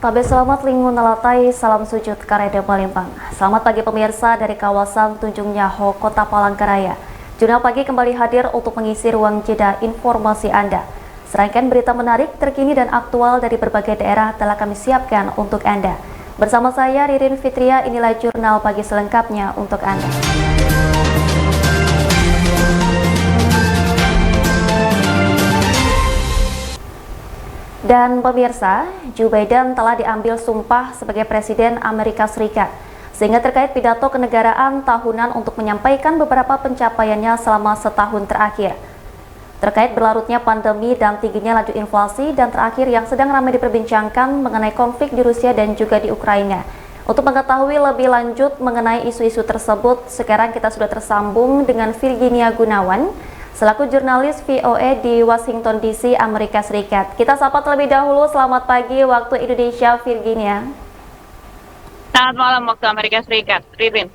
Tabe selamat lingun nalatai, salam sujud kareda Palembang. Selamat pagi pemirsa dari kawasan Tunjung Nyaho, Kota Palangka Raya. Jurnal pagi kembali hadir untuk mengisi ruang jeda informasi Anda. Serangkaian berita menarik, terkini dan aktual dari berbagai daerah telah kami siapkan untuk Anda. Bersama saya Ririn Fitria, inilah jurnal pagi selengkapnya untuk Anda. Dan pemirsa, Joe Biden telah diambil sumpah sebagai Presiden Amerika Serikat, sehingga terkait pidato kenegaraan tahunan untuk menyampaikan beberapa pencapaiannya selama setahun terakhir. Terkait berlarutnya pandemi dan tingginya laju inflasi, dan terakhir yang sedang ramai diperbincangkan mengenai konflik di Rusia dan juga di Ukraina. Untuk mengetahui lebih lanjut mengenai isu-isu tersebut, sekarang kita sudah tersambung dengan Virginia Gunawan, selaku jurnalis VOA di Washington DC, Amerika Serikat. Kita sapa terlebih dahulu, selamat pagi waktu Indonesia, Virginia. Selamat malam waktu Amerika Serikat, Ririn.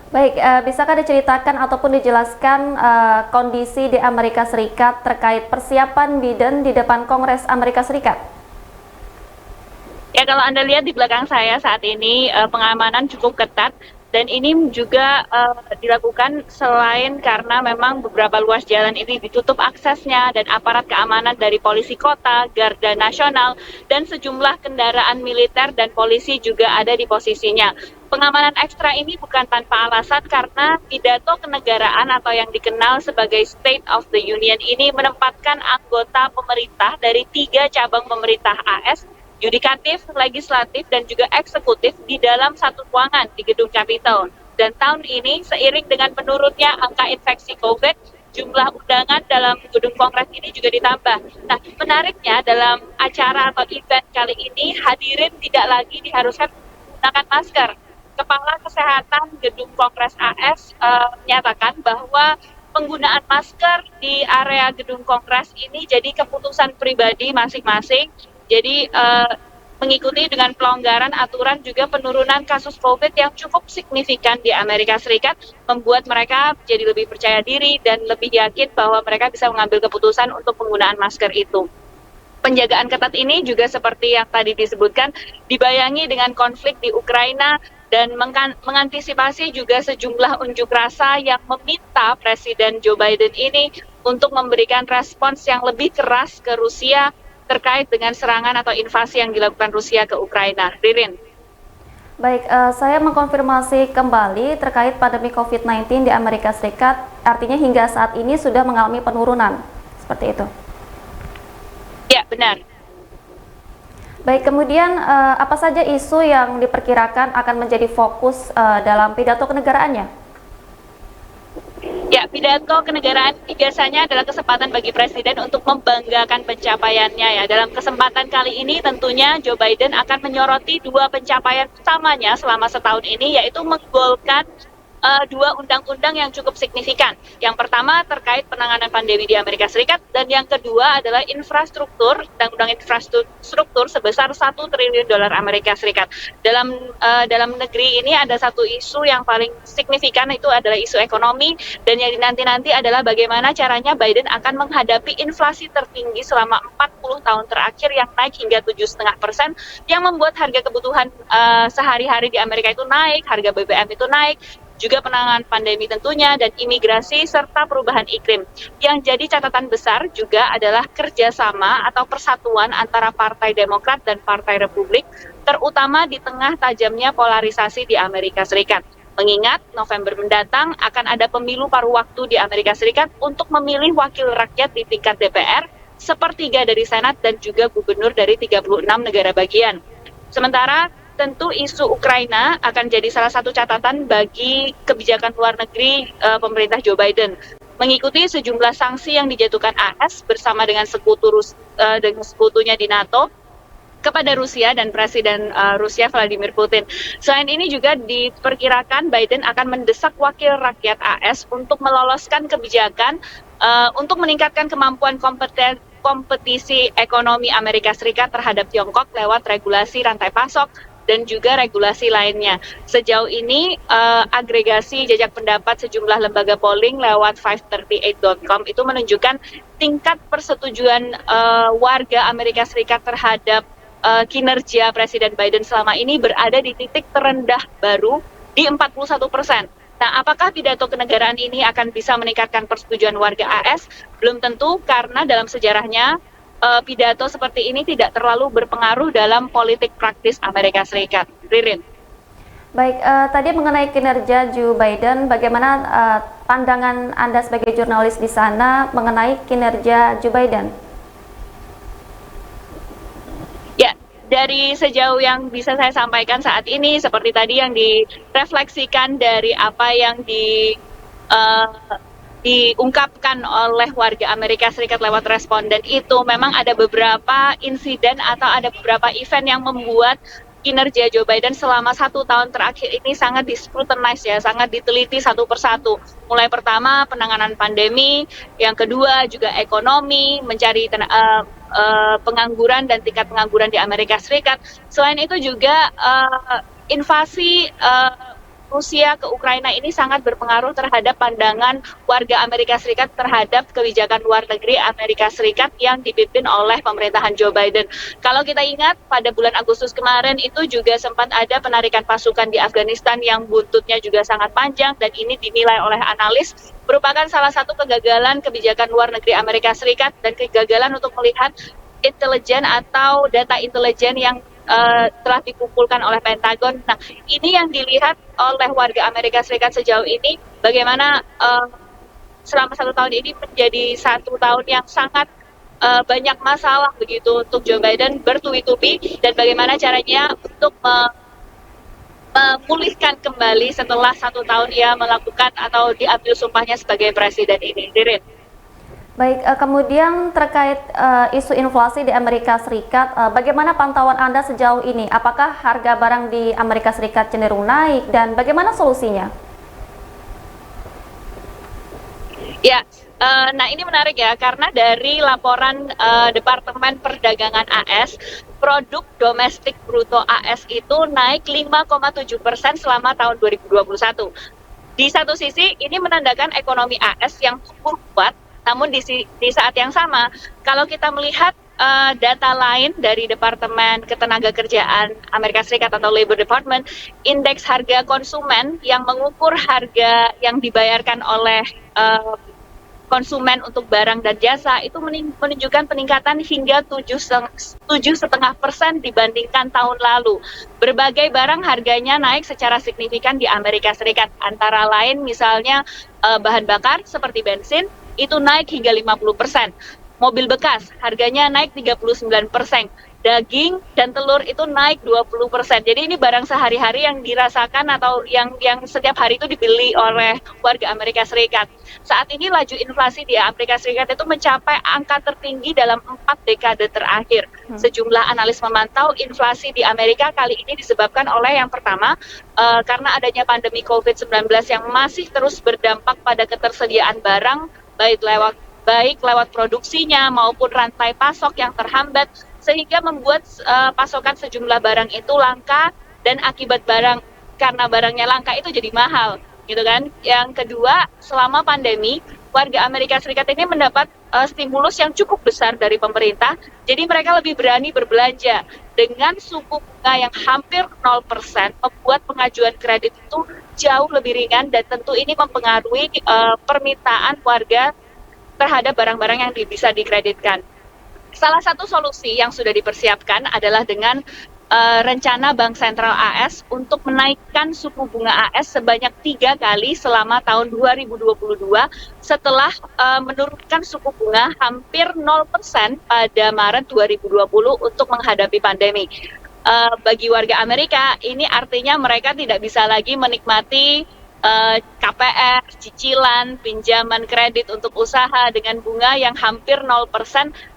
Baik, bisakah diceritakan ataupun dijelaskan kondisi di Amerika Serikat terkait persiapan Biden di depan Kongres Amerika Serikat? Ya, kalau Anda lihat di belakang saya saat ini, pengamanan cukup ketat. Dan ini juga dilakukan selain karena memang beberapa ruas jalan ini ditutup aksesnya dan aparat keamanan dari polisi kota, Garda Nasional, dan sejumlah kendaraan militer dan polisi juga ada di posisinya. Pengamanan ekstra ini bukan tanpa alasan karena pidato kenegaraan atau yang dikenal sebagai State of the Union ini menempatkan anggota pemerintah dari 3 cabang pemerintah AS, yudikatif, legislatif, dan juga eksekutif di dalam satu ruangan di gedung Capitol. Dan tahun ini seiring dengan menurunnya angka infeksi COVID, jumlah undangan dalam gedung Kongres ini juga ditambah. Nah, menariknya dalam acara atau event kali ini hadirin tidak lagi diharuskan menggunakan masker. Kepala Kesehatan Gedung Kongres AS menyatakan bahwa penggunaan masker di area gedung Kongres ini jadi keputusan pribadi masing-masing. Jadi mengikuti dengan pelonggaran aturan juga penurunan kasus COVID yang cukup signifikan di Amerika Serikat membuat mereka jadi lebih percaya diri dan lebih yakin bahwa mereka bisa mengambil keputusan untuk penggunaan masker itu. Penjagaan ketat ini juga seperti yang tadi disebutkan dibayangi dengan konflik di Ukraina dan mengantisipasi juga sejumlah unjuk rasa yang meminta Presiden Joe Biden ini untuk memberikan respons yang lebih keras ke Rusia terkait dengan serangan atau invasi yang dilakukan Rusia ke Ukraina. Ririn. Baik, saya mengkonfirmasi kembali terkait pandemi COVID-19 di Amerika Serikat, artinya hingga saat ini sudah mengalami penurunan, seperti itu? Ya, benar. Baik, kemudian apa saja isu yang diperkirakan akan menjadi fokus dalam pidato kenegaraannya? Ya, pidato kenegaraan biasanya adalah kesempatan bagi Presiden untuk membanggakan pencapaiannya ya. Dalam kesempatan kali ini tentunya Joe Biden akan menyoroti 2 pencapaian utamanya selama setahun ini, yaitu menggolkan 2 undang-undang yang cukup signifikan. Yang pertama terkait penanganan pandemi di Amerika Serikat, dan yang kedua adalah infrastruktur, undang-undang infrastruktur sebesar $1 triliun Amerika Serikat. Dalam negeri ini ada satu isu yang paling signifikan, itu adalah isu ekonomi, dan yang dinanti-nanti adalah bagaimana caranya Biden akan menghadapi inflasi tertinggi selama 40 tahun terakhir yang naik hingga 7,5%, yang membuat harga kebutuhan sehari-hari di Amerika itu naik, harga BBM itu naik, juga penanganan pandemi tentunya, dan imigrasi, serta perubahan iklim. Yang jadi catatan besar juga adalah kerjasama atau persatuan antara Partai Demokrat dan Partai Republik, terutama di tengah tajamnya polarisasi di Amerika Serikat. Mengingat November mendatang akan ada pemilu paruh waktu di Amerika Serikat untuk memilih wakil rakyat di tingkat DPR, 1/3 dari Senat, dan juga gubernur dari 36 negara bagian. Sementara tentu isu Ukraina akan jadi salah satu catatan bagi kebijakan luar negeri pemerintah Joe Biden. Mengikuti sejumlah sanksi yang dijatuhkan AS bersama dengan sekutunya di NATO kepada Rusia dan Presiden Rusia Vladimir Putin. Selain ini juga diperkirakan Biden akan mendesak wakil rakyat AS untuk meloloskan kebijakan untuk meningkatkan kemampuan kompetisi ekonomi Amerika Serikat terhadap Tiongkok lewat regulasi rantai pasok dan juga regulasi lainnya. Sejauh ini agregasi jajak pendapat sejumlah lembaga polling lewat 538.com itu menunjukkan tingkat persetujuan warga Amerika Serikat terhadap kinerja Presiden Biden selama ini berada di titik terendah baru di 41%. Nah, apakah pidato kenegaraan ini akan bisa meningkatkan persetujuan warga AS? Belum tentu, karena dalam sejarahnya pidato seperti ini tidak terlalu berpengaruh dalam politik praktis Amerika Serikat. Ririn. Baik, tadi mengenai kinerja Joe Biden, bagaimana pandangan Anda sebagai jurnalis di sana mengenai kinerja Joe Biden? Ya, dari sejauh yang bisa saya sampaikan saat ini, seperti tadi yang direfleksikan dari apa yang diungkapkan oleh warga Amerika Serikat lewat responden itu, memang ada beberapa insiden atau ada beberapa event yang membuat kinerja Joe Biden selama 1 tahun terakhir ini sangat discrutinize ya, sangat diteliti satu persatu. Mulai pertama penanganan pandemi, yang kedua juga ekonomi, mencari pengangguran dan tingkat pengangguran di Amerika Serikat. Selain itu juga invasi Rusia ke Ukraina ini sangat berpengaruh terhadap pandangan warga Amerika Serikat terhadap kebijakan luar negeri Amerika Serikat yang dipimpin oleh pemerintahan Joe Biden. Kalau kita ingat, pada bulan Agustus kemarin itu juga sempat ada penarikan pasukan di Afghanistan yang buntutnya juga sangat panjang, dan ini dinilai oleh analis merupakan salah satu kegagalan kebijakan luar negeri Amerika Serikat dan kegagalan untuk melihat intelijen atau data intelijen yang telah dikumpulkan oleh Pentagon. Nah, ini yang dilihat oleh warga Amerika Serikat sejauh ini, bagaimana selama 1 tahun ini menjadi 1 tahun yang sangat banyak masalah begitu untuk Joe Biden bertubi-tubi, dan bagaimana caranya untuk memulihkan kembali setelah 1 tahun ia melakukan atau diambil sumpahnya sebagai presiden ini. Dirin. Baik, kemudian terkait isu inflasi di Amerika Serikat, bagaimana pantauan Anda sejauh ini? Apakah harga barang di Amerika Serikat cenderung naik dan bagaimana solusinya? Ya, nah ini menarik ya, karena dari laporan Departemen Perdagangan AS, produk domestik bruto AS itu naik 5,7% selama tahun 2021. Di satu sisi ini menandakan ekonomi AS yang tumbuh kuat, namun di saat yang sama, kalau kita melihat data lain dari Departemen Ketenagakerjaan Amerika Serikat atau Labor Department, indeks harga konsumen yang mengukur harga yang dibayarkan oleh konsumen untuk barang dan jasa itu menunjukkan peningkatan hingga 7,5% dibandingkan tahun lalu. Berbagai barang harganya naik secara signifikan di Amerika Serikat, antara lain misalnya bahan bakar seperti bensin itu naik hingga 50%. Mobil bekas harganya naik 39%. Daging dan telur itu naik 20%. Jadi ini barang sehari-hari yang dirasakan atau yang setiap hari itu dibeli oleh warga Amerika Serikat. Saat ini laju inflasi di Amerika Serikat itu mencapai angka tertinggi dalam 4 dekade terakhir. Sejumlah analis memantau inflasi di Amerika kali ini disebabkan oleh yang pertama, karena adanya pandemi COVID-19 yang masih terus berdampak pada ketersediaan barang, baik lewat produksinya maupun rantai pasok yang terhambat, sehingga membuat pasokan sejumlah barang itu langka, dan akibat karena barangnya langka itu jadi mahal, gitu kan. Yang kedua, selama pandemi, warga Amerika Serikat ini mendapat stimulus yang cukup besar dari pemerintah, jadi mereka lebih berani berbelanja. Dengan suku bunga yang hampir 0%, membuat pengajuan kredit itu jauh lebih ringan, dan tentu ini mempengaruhi permintaan warga terhadap barang-barang yang bisa dikreditkan. Salah satu solusi yang sudah dipersiapkan adalah dengan rencana Bank Sentral AS untuk menaikkan suku bunga AS sebanyak 3 kali selama tahun 2022 setelah menurunkan suku bunga hampir 0% pada Maret 2020 untuk menghadapi pandemi. Bagi warga Amerika, ini artinya mereka tidak bisa lagi menikmati KPR, cicilan, pinjaman kredit untuk usaha dengan bunga yang hampir 0%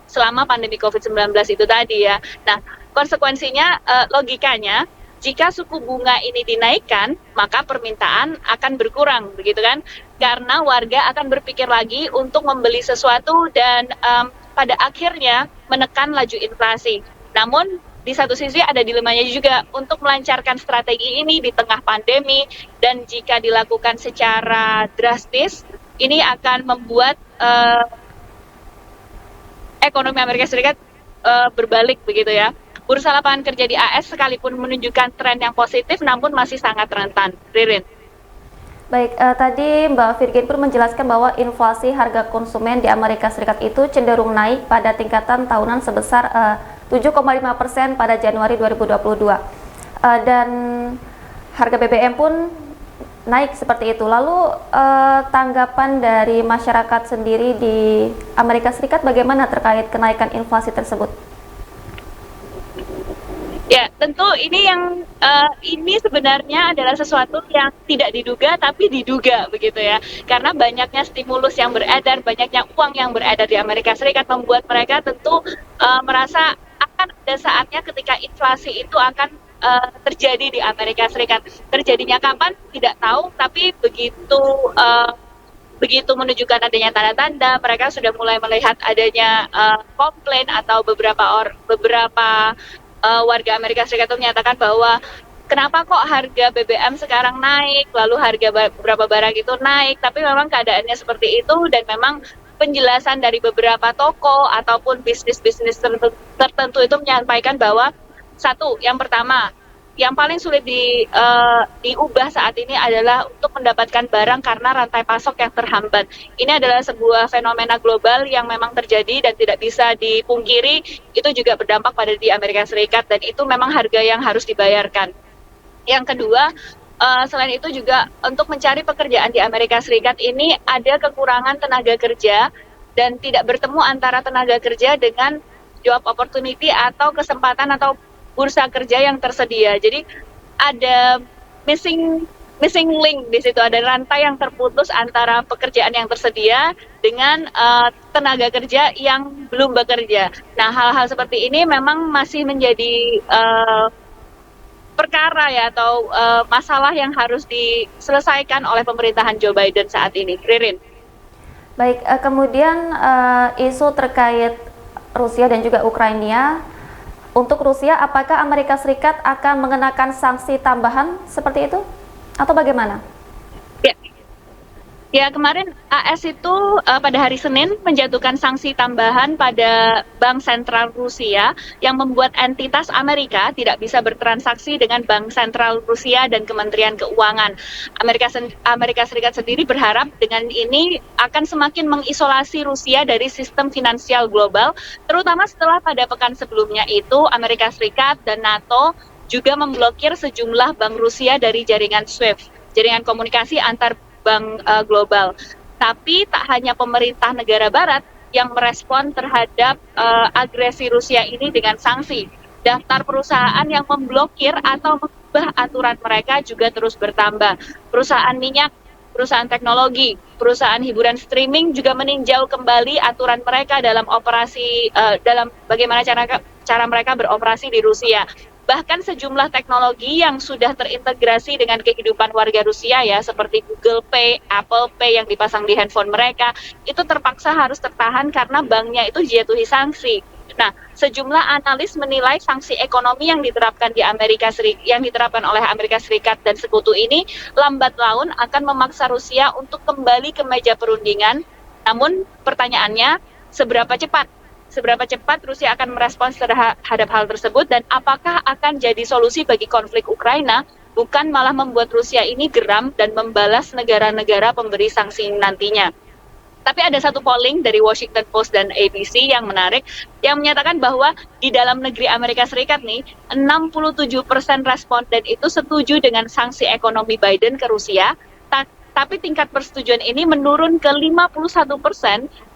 selama pandemi COVID-19 itu tadi ya. Nah, konsekuensinya, logikanya, jika suku bunga ini dinaikkan, maka permintaan akan berkurang, begitu kan? Karena warga akan berpikir lagi untuk membeli sesuatu dan pada akhirnya menekan laju inflasi. Namun, di satu sisi ada dilemanya juga untuk melancarkan strategi ini di tengah pandemi, dan jika dilakukan secara drastis, ini akan membuat ekonomi Amerika Serikat berbalik begitu ya. bursa lapangan kerja di AS sekalipun menunjukkan tren yang positif, namun masih sangat rentan. Ririn. Baik, tadi Mbak Virgin pun menjelaskan bahwa inflasi harga konsumen di Amerika Serikat itu cenderung naik pada tingkatan tahunan sebesar 7,5% pada Januari 2022. Dan harga BBM pun naik seperti itu. Lalu tanggapan dari masyarakat sendiri di Amerika Serikat bagaimana terkait kenaikan inflasi tersebut? Ya, tentu ini sebenarnya adalah sesuatu yang tidak diduga tapi diduga begitu ya. Karena banyaknya stimulus yang beredar, banyaknya uang yang beredar di Amerika Serikat membuat mereka tentu merasa akan ada saatnya ketika inflasi itu akan terjadi di Amerika Serikat. Terjadinya kapan tidak tahu, tapi begitu menunjukkan adanya tanda-tanda, mereka sudah mulai melihat adanya komplain atau beberapa warga Amerika Serikat itu menyatakan bahwa kenapa kok harga BBM sekarang naik, lalu harga beberapa barang itu naik, tapi memang keadaannya seperti itu dan memang penjelasan dari beberapa toko ataupun bisnis-bisnis tertentu itu menyampaikan bahwa satu, yang pertama, yang paling sulit diubah saat ini adalah untuk mendapatkan barang karena rantai pasok yang terhambat. Ini adalah sebuah fenomena global yang memang terjadi dan tidak bisa dipungkiri, itu juga berdampak pada di Amerika Serikat dan itu memang harga yang harus dibayarkan. Yang kedua, selain itu juga untuk mencari pekerjaan di Amerika Serikat ini ada kekurangan tenaga kerja dan tidak bertemu antara tenaga kerja dengan job opportunity atau kesempatan atau bursa kerja yang tersedia. Jadi ada missing link di situ, ada rantai yang terputus antara pekerjaan yang tersedia dengan tenaga kerja yang belum bekerja. Nah, hal-hal seperti ini memang masih menjadi perkara ya atau masalah yang harus diselesaikan oleh pemerintahan Joe Biden saat ini. Ririn. Baik, kemudian isu terkait Rusia dan juga Ukraina. Untuk Rusia, apakah Amerika Serikat akan mengenakan sanksi tambahan seperti itu? Atau bagaimana? Ya, kemarin AS itu pada hari Senin menjatuhkan sanksi tambahan pada Bank Sentral Rusia yang membuat entitas Amerika tidak bisa bertransaksi dengan Bank Sentral Rusia dan Kementerian Keuangan. Amerika Serikat sendiri berharap dengan ini akan semakin mengisolasi Rusia dari sistem finansial global, terutama setelah pada pekan sebelumnya itu Amerika Serikat dan NATO juga memblokir sejumlah bank Rusia dari jaringan SWIFT, jaringan komunikasi antar bank global. Tapi tak hanya pemerintah negara barat yang merespon terhadap agresi Rusia ini dengan sanksi. Daftar perusahaan yang memblokir atau mengubah aturan mereka juga terus bertambah. Perusahaan minyak, perusahaan teknologi, perusahaan hiburan streaming juga meninjau kembali aturan mereka dalam dalam bagaimana cara mereka beroperasi di Rusia. Bahkan sejumlah teknologi yang sudah terintegrasi dengan kehidupan warga Rusia ya, seperti Google Pay, Apple Pay yang dipasang di handphone mereka, itu terpaksa harus tertahan karena banknya itu dijatuhi sanksi. Nah, sejumlah analis menilai sanksi ekonomi yang diterapkan oleh Amerika Serikat dan sekutu ini lambat laun akan memaksa Rusia untuk kembali ke meja perundingan. Namun pertanyaannya, seberapa cepat Rusia akan merespons terhadap hal tersebut dan apakah akan jadi solusi bagi konflik Ukraina, bukan malah membuat Rusia ini geram dan membalas negara-negara pemberi sanksi nantinya. Tapi ada satu polling dari Washington Post dan ABC yang menarik, yang menyatakan bahwa di dalam negeri Amerika Serikat nih, 67% responden itu setuju dengan sanksi ekonomi Biden ke Rusia, tapi tingkat persetujuan ini menurun ke 51%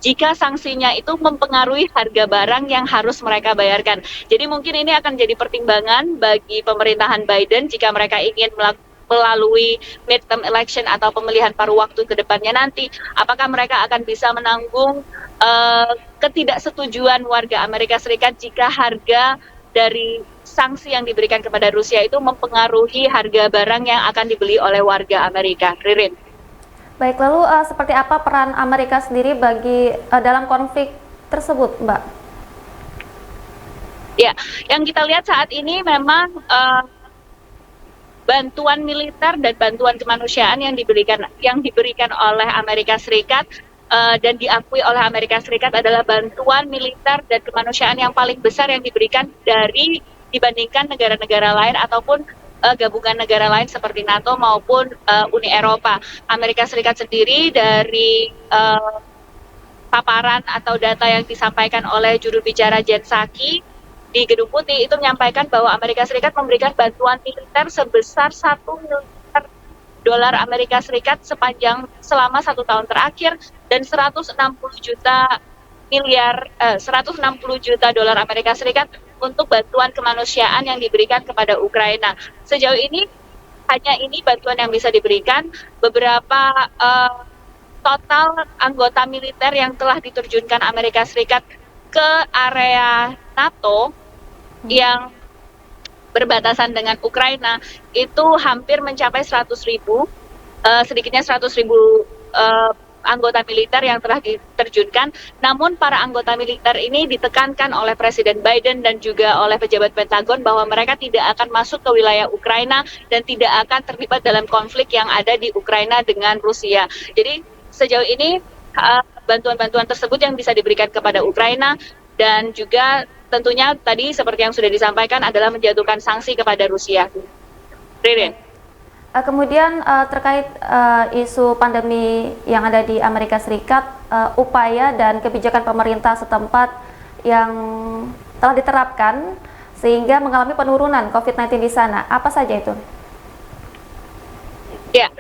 jika sanksinya itu mempengaruhi harga barang yang harus mereka bayarkan. Jadi mungkin ini akan jadi pertimbangan bagi pemerintahan Biden jika mereka ingin melalui midterm election atau pemilihan paruh waktu ke depannya nanti, apakah mereka akan bisa menanggung ketidaksetujuan warga Amerika Serikat jika harga dari sanksi yang diberikan kepada Rusia itu mempengaruhi harga barang yang akan dibeli oleh warga Amerika. Ririn. Baik, lalu seperti apa peran Amerika sendiri dalam konflik tersebut, Mbak? Ya, yang kita lihat saat ini memang bantuan militer dan bantuan kemanusiaan yang diberikan oleh Amerika Serikat dan diakui oleh Amerika Serikat adalah bantuan militer dan kemanusiaan yang paling besar yang diberikan dari dibandingkan negara-negara lain ataupun gabungan negara lain seperti NATO maupun Uni Eropa. Amerika Serikat sendiri dari paparan atau data yang disampaikan oleh juru bicara Jen Psaki di Gedung Putih itu menyampaikan bahwa Amerika Serikat memberikan bantuan militer sebesar 1 miliar dolar Amerika Serikat selama 1 tahun terakhir dan 160 juta dolar Amerika Serikat untuk bantuan kemanusiaan yang diberikan kepada Ukraina. Sejauh ini hanya ini bantuan yang bisa diberikan. Beberapa total anggota militer yang telah diterjunkan Amerika Serikat ke area NATO yang berbatasan dengan Ukraina itu hampir mencapai 100.000, sedikitnya 100.000 anggota militer yang telah diterjunkan. Namun para anggota militer ini ditekankan oleh Presiden Biden dan juga oleh pejabat Pentagon bahwa mereka tidak akan masuk ke wilayah Ukraina dan tidak akan terlibat dalam konflik yang ada di Ukraina dengan Rusia. Jadi sejauh ini bantuan-bantuan tersebut yang bisa diberikan kepada Ukraina dan juga tentunya tadi seperti yang sudah disampaikan adalah menjatuhkan sanksi kepada Rusia. Ririn. Kemudian terkait isu pandemi yang ada di Amerika Serikat, upaya dan kebijakan pemerintah setempat yang telah diterapkan sehingga mengalami penurunan COVID-19 di sana, apa saja itu? Ya,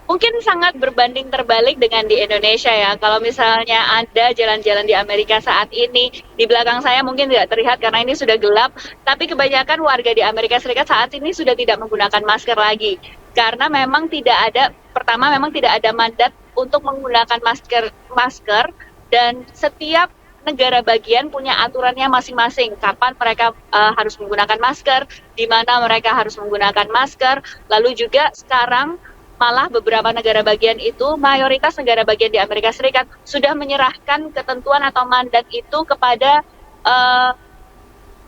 mungkin sangat berbanding terbalik dengan di Indonesia ya. Kalau misalnya Anda jalan-jalan di Amerika saat ini, di belakang saya mungkin tidak terlihat karena ini sudah gelap, tapi kebanyakan warga di Amerika Serikat saat ini sudah tidak menggunakan masker lagi. Karena memang tidak ada mandat untuk menggunakan masker dan setiap negara bagian punya aturannya masing-masing. Kapan mereka harus menggunakan masker, di mana mereka harus menggunakan masker, lalu juga sekarang malah beberapa negara bagian itu, mayoritas negara bagian di Amerika Serikat sudah menyerahkan ketentuan atau mandat itu kepada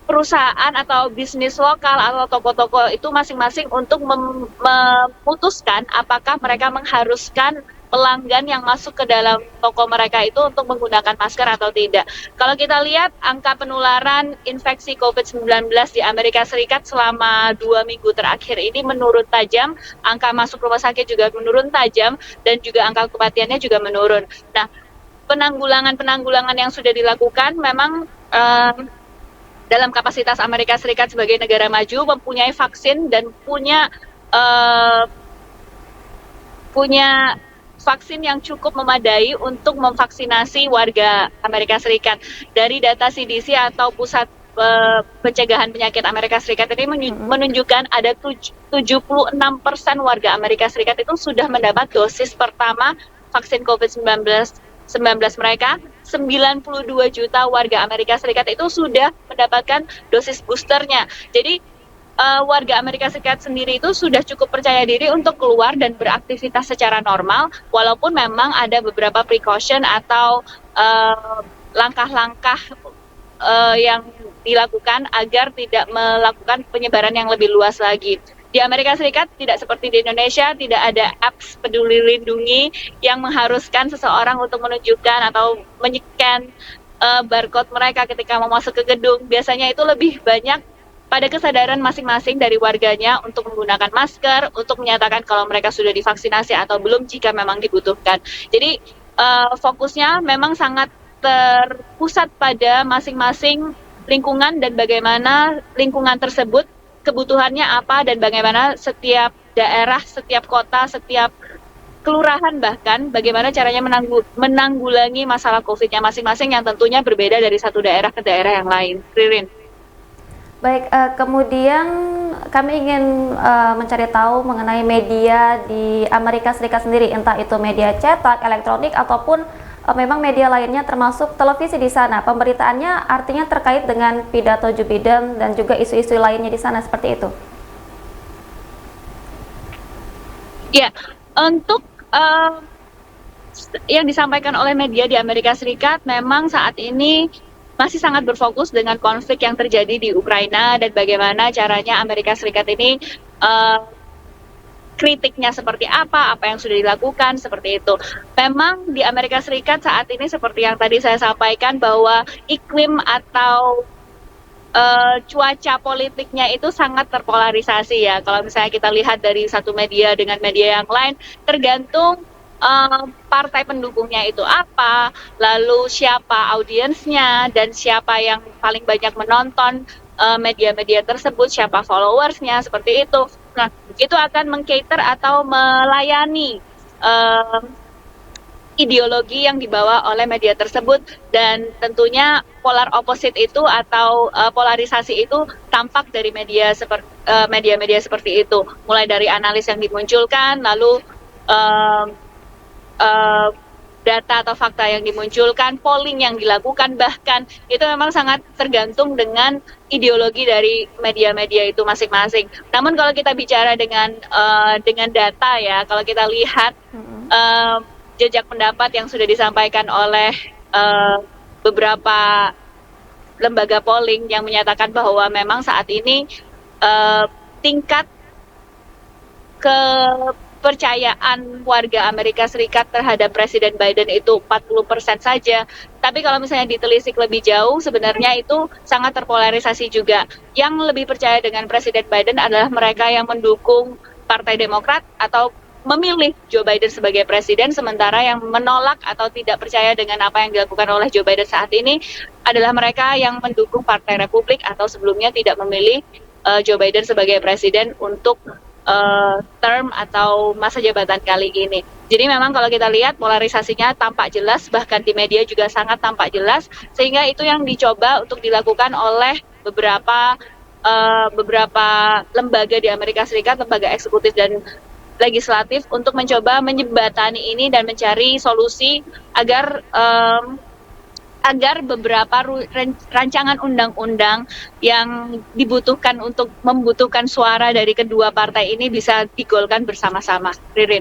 perusahaan atau bisnis lokal atau toko-toko itu masing-masing untuk memutuskan apakah mereka mengharuskan pelanggan yang masuk ke dalam toko mereka itu untuk menggunakan masker atau tidak. Kalau kita lihat angka penularan infeksi COVID-19 di Amerika Serikat selama 2 minggu terakhir ini menurun tajam, angka masuk rumah sakit juga menurun tajam, dan juga angka kematiannya juga menurun. Nah, penanggulangan yang sudah dilakukan memang dalam kapasitas Amerika Serikat sebagai negara maju mempunyai vaksin dan punya vaksin yang cukup memadai untuk memvaksinasi warga Amerika Serikat. Dari data CDC atau Pusat Pencegahan Penyakit Amerika Serikat ini menunjukkan ada 76% warga Amerika Serikat itu sudah mendapat dosis pertama vaksin COVID-19 mereka. 92 juta warga Amerika Serikat itu sudah mendapatkan dosis boosternya. Jadi warga Amerika Serikat sendiri itu sudah cukup percaya diri untuk keluar dan beraktivitas secara normal, walaupun memang ada beberapa precaution atau langkah-langkah yang dilakukan agar tidak melakukan penyebaran yang lebih luas lagi. Di Amerika Serikat tidak seperti di Indonesia, tidak ada apps Peduli Lindungi yang mengharuskan seseorang untuk menunjukkan atau menyekan barcode mereka ketika mau masuk ke gedung. Biasanya itu lebih banyak pada kesadaran masing-masing dari warganya untuk menggunakan masker, untuk menyatakan kalau mereka sudah divaksinasi atau belum jika memang dibutuhkan. Jadi fokusnya memang sangat terpusat pada masing-masing lingkungan dan bagaimana lingkungan tersebut kebutuhannya apa dan bagaimana setiap daerah, setiap kota, setiap kelurahan bahkan bagaimana caranya menanggulangi masalah COVID-nya masing-masing yang tentunya berbeda dari satu daerah ke daerah yang lain. Ririn. Baik, kemudian kami ingin mencari tahu mengenai media di Amerika Serikat sendiri, entah itu media cetak, elektronik, ataupun memang media lainnya termasuk televisi di sana. Pemberitaannya artinya terkait dengan pidato Joe Biden dan juga isu-isu lainnya di sana, seperti itu. Ya, untuk yang disampaikan oleh media di Amerika Serikat memang saat ini masih sangat berfokus dengan konflik yang terjadi di Ukraina dan bagaimana caranya Amerika Serikat ini kritiknya seperti apa yang sudah dilakukan, seperti itu. Memang di Amerika Serikat saat ini seperti yang tadi saya sampaikan bahwa iklim atau cuaca politiknya itu sangat terpolarisasi ya. Kalau misalnya kita lihat dari satu media dengan media yang lain, tergantung partai pendukungnya itu apa, lalu siapa audiensnya, dan siapa yang paling banyak menonton media-media tersebut, siapa followersnya, seperti itu. Nah, itu akan meng-cater atau melayani ideologi yang dibawa oleh media tersebut, dan tentunya polar opposite itu atau polarisasi itu tampak dari media-media seperti itu, mulai dari analis yang dimunculkan, lalu data atau fakta yang dimunculkan, polling yang dilakukan, bahkan itu memang sangat tergantung dengan ideologi dari media-media itu masing-masing. Namun kalau kita bicara dengan data ya, kalau kita lihat jejak pendapat yang sudah disampaikan oleh beberapa lembaga polling yang menyatakan bahwa memang saat ini tingkat kepercayaan warga Amerika Serikat terhadap Presiden Biden itu 40% saja. Tapi kalau misalnya ditelisik lebih jauh, sebenarnya itu sangat terpolarisasi juga. Yang lebih percaya dengan Presiden Biden adalah mereka yang mendukung Partai Demokrat atau memilih Joe Biden sebagai presiden, sementara yang menolak atau tidak percaya dengan apa yang dilakukan oleh Joe Biden saat ini adalah mereka yang mendukung Partai Republik atau sebelumnya tidak memilih Joe Biden sebagai presiden untuk term atau masa jabatan kali ini. Jadi memang kalau kita lihat polarisasinya tampak jelas, bahkan di media juga sangat tampak jelas, sehingga itu yang dicoba untuk dilakukan oleh beberapa lembaga di Amerika Serikat, lembaga eksekutif dan legislatif, untuk mencoba menjembatani ini dan mencari solusi agar beberapa rancangan undang-undang yang dibutuhkan untuk membutuhkan suara dari kedua partai ini bisa digolkan bersama-sama. Ririn.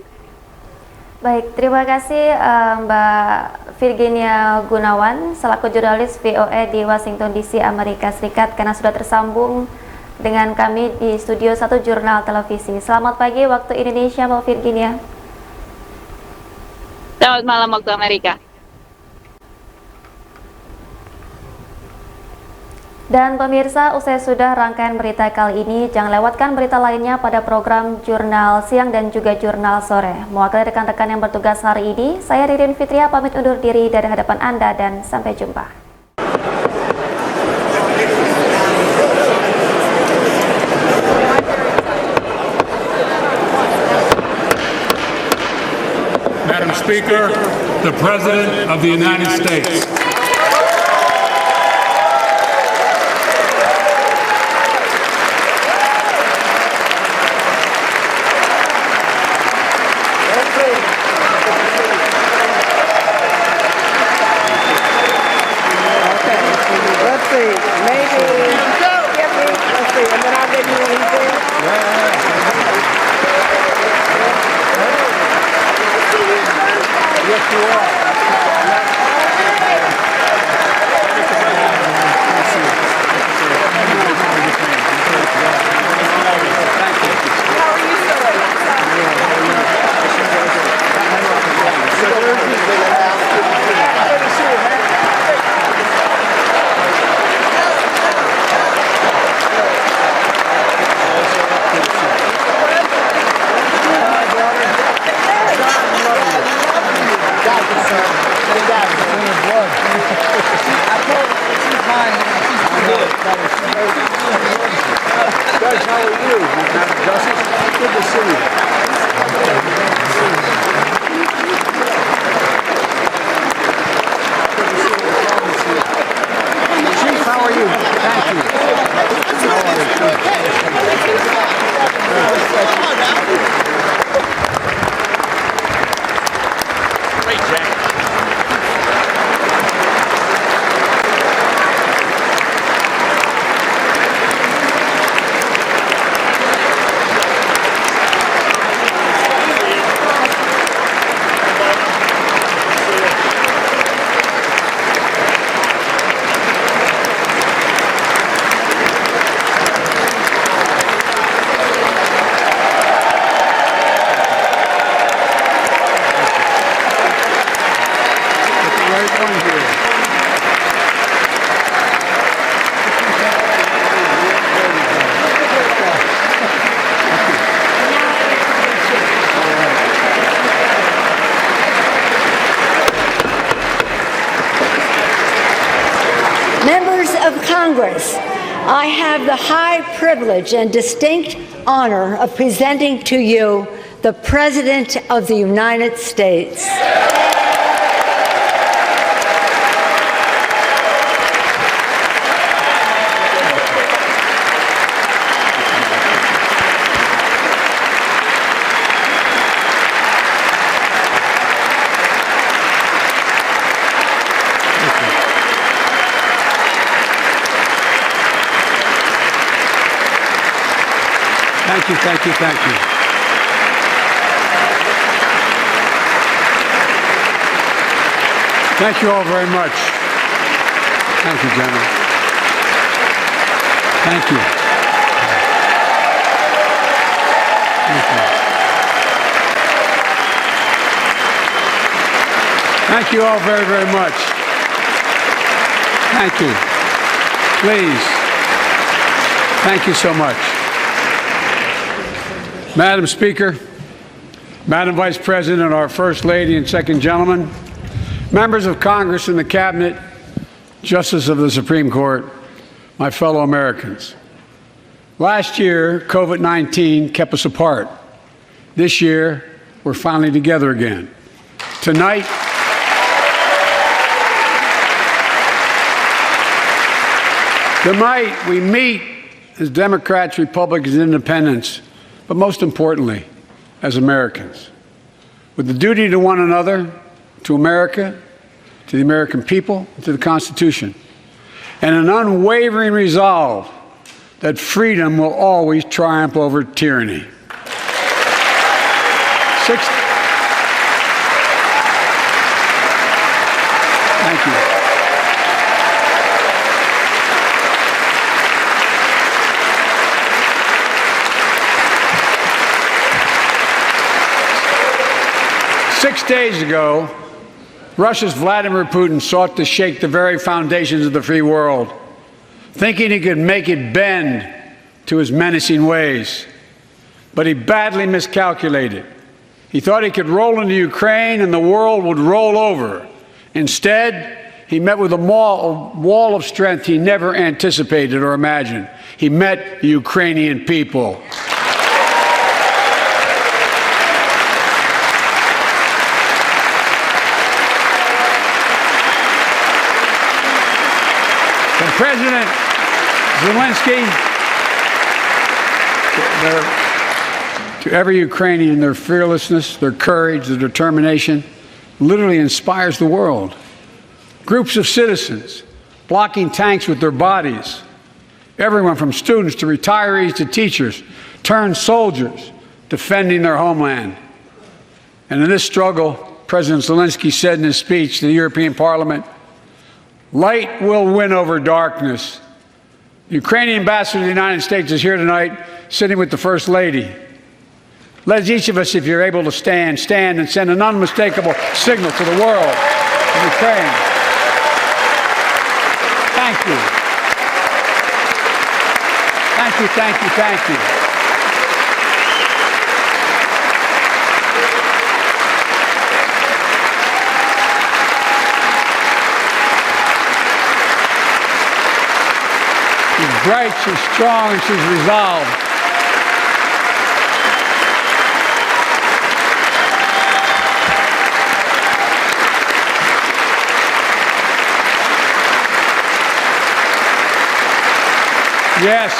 Baik, terima kasih Mbak Virginia Gunawan selaku jurnalis VOA di Washington DC, Amerika Serikat, karena sudah tersambung dengan kami di Studio 1 Jurnal Televisi. Selamat pagi waktu Indonesia, Mbak Virginia. Selamat malam waktu Amerika. Dan pemirsa, usai sudah rangkaian berita kali ini, jangan lewatkan berita lainnya pada program Jurnal Siang dan juga Jurnal Sore. Mewakili rekan-rekan yang bertugas hari ini, saya Ririn Fitria pamit undur diri dari hadapan Anda dan sampai jumpa. Madam Speaker, the President of the United States. Members of Congress, I have the high privilege and distinct honor of presenting to you the President of the United States. Thank you, thank you, thank you. Thank you all very much. Thank you, General. Thank you. Thank you. Thank you all very, very much. Thank you. Please. Thank you so much. Madam Speaker, Madam Vice President, our First Lady and Second Gentleman, members of Congress and the Cabinet, Justice of the Supreme Court, my fellow Americans. Last year, COVID-19 kept us apart. This year, we're finally together again. Tonight, we meet as Democrats, Republicans, and Independents, but most importantly, as Americans, with the duty to one another, to America, to the American people, and to the Constitution, and an unwavering resolve that freedom will always triumph over tyranny. Thank you. 6 days ago, Russia's Vladimir Putin sought to shake the very foundations of the free world, thinking he could make it bend to his menacing ways. But he badly miscalculated. He thought he could roll into Ukraine and the world would roll over. Instead, he met with a wall of strength he never anticipated or imagined. He met the Ukrainian people. President Zelensky, to every Ukrainian, their fearlessness, their courage, their determination literally inspires the world. Groups of citizens blocking tanks with their bodies, everyone from students to retirees to teachers, turned soldiers defending their homeland. And in this struggle, President Zelensky said in his speech to the European Parliament, "Light will win over darkness." The Ukrainian ambassador to the United States is here tonight, sitting with the First Lady. Let each of us, if you're able to stand and send an unmistakable signal to the world of Ukraine. Thank you. Thank you, thank you, thank you. She's bright, she's strong, and she's resolved. Yes,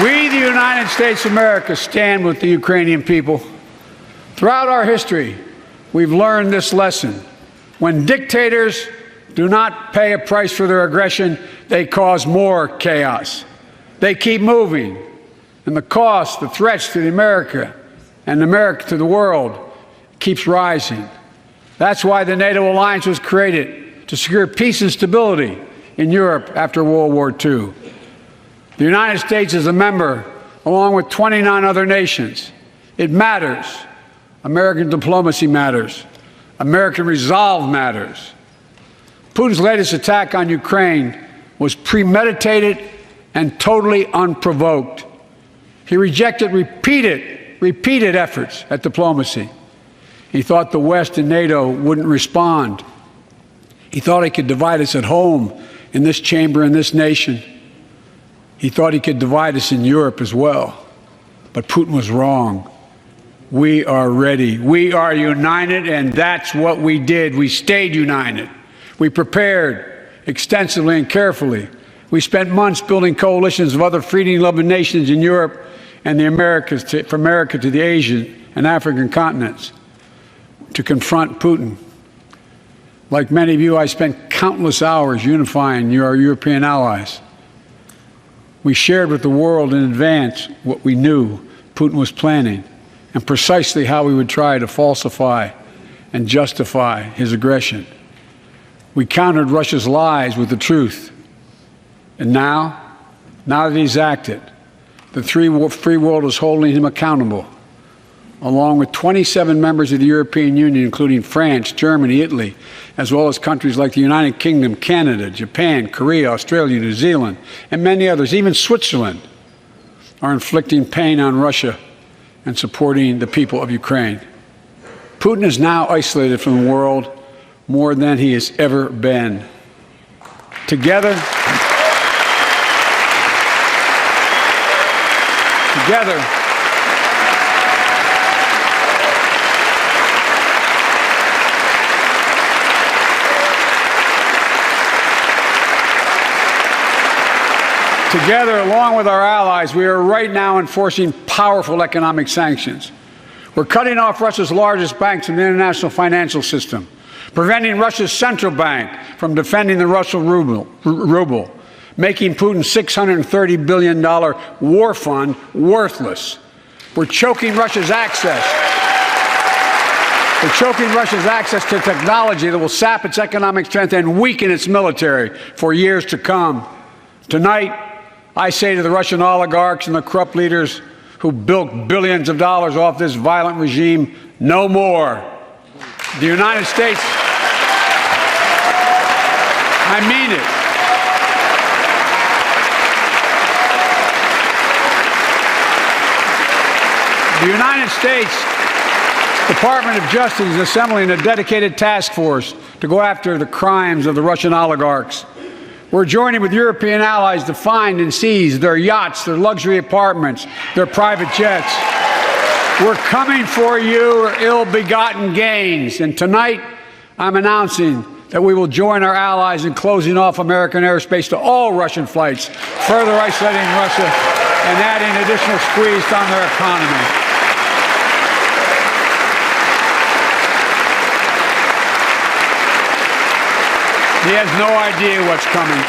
we, the United States of America, stand with the Ukrainian people. Throughout our history, we've learned this lesson. When dictators do not pay a price for their aggression, they cause more chaos. They keep moving, and the cost, the threats to America and America to the world keeps rising. That's why the NATO alliance was created, to secure peace and stability in Europe after World War II. The United States is a member, along with 29 other nations. It matters. American diplomacy matters. American resolve matters. Putin's latest attack on Ukraine was premeditated and totally unprovoked. He rejected repeated efforts at diplomacy. He thought the West and NATO wouldn't respond. He thought he could divide us at home, in this chamber, in this nation. He thought he could divide us in Europe as well. But Putin was wrong. We are ready. We are united, and that's what we did. We stayed united. We prepared extensively and carefully. We spent months building coalitions of other freedom-loving nations in Europe and the Americas, from America to the Asian and African continents, to confront Putin. Like many of you, I spent countless hours unifying our European allies. We shared with the world in advance what we knew Putin was planning and precisely how we would try to falsify and justify his aggression. We countered Russia's lies with the truth. And now that he's acted, the free world is holding him accountable, along with 27 members of the European Union, including France, Germany, Italy, as well as countries like the United Kingdom, Canada, Japan, Korea, Australia, New Zealand, and many others. Even Switzerland are inflicting pain on Russia and supporting the people of Ukraine. Putin is now isolated from the world more than he has ever been. Together, along with our allies, we are right now enforcing powerful economic sanctions. We're cutting off Russia's largest banks from the international financial system, preventing Russia's central bank from defending the Russian ruble, making Putin's $630 billion war fund worthless. We're choking Russia's access. To technology that will sap its economic strength and weaken its military for years to come. Tonight, I say to the Russian oligarchs and the corrupt leaders who bilked billions of dollars off this violent regime, no more. The United States, I mean it. The United States Department of Justice is assembling a dedicated task force to go after the crimes of the Russian oligarchs. We're joining with European allies to find and seize their yachts, their luxury apartments, their private jets. We're coming for you, ill-begotten gains. And tonight, I'm announcing that we will join our allies in closing off American airspace to all Russian flights, further isolating Russia and adding additional squeeze on their economy. He has no idea what's coming.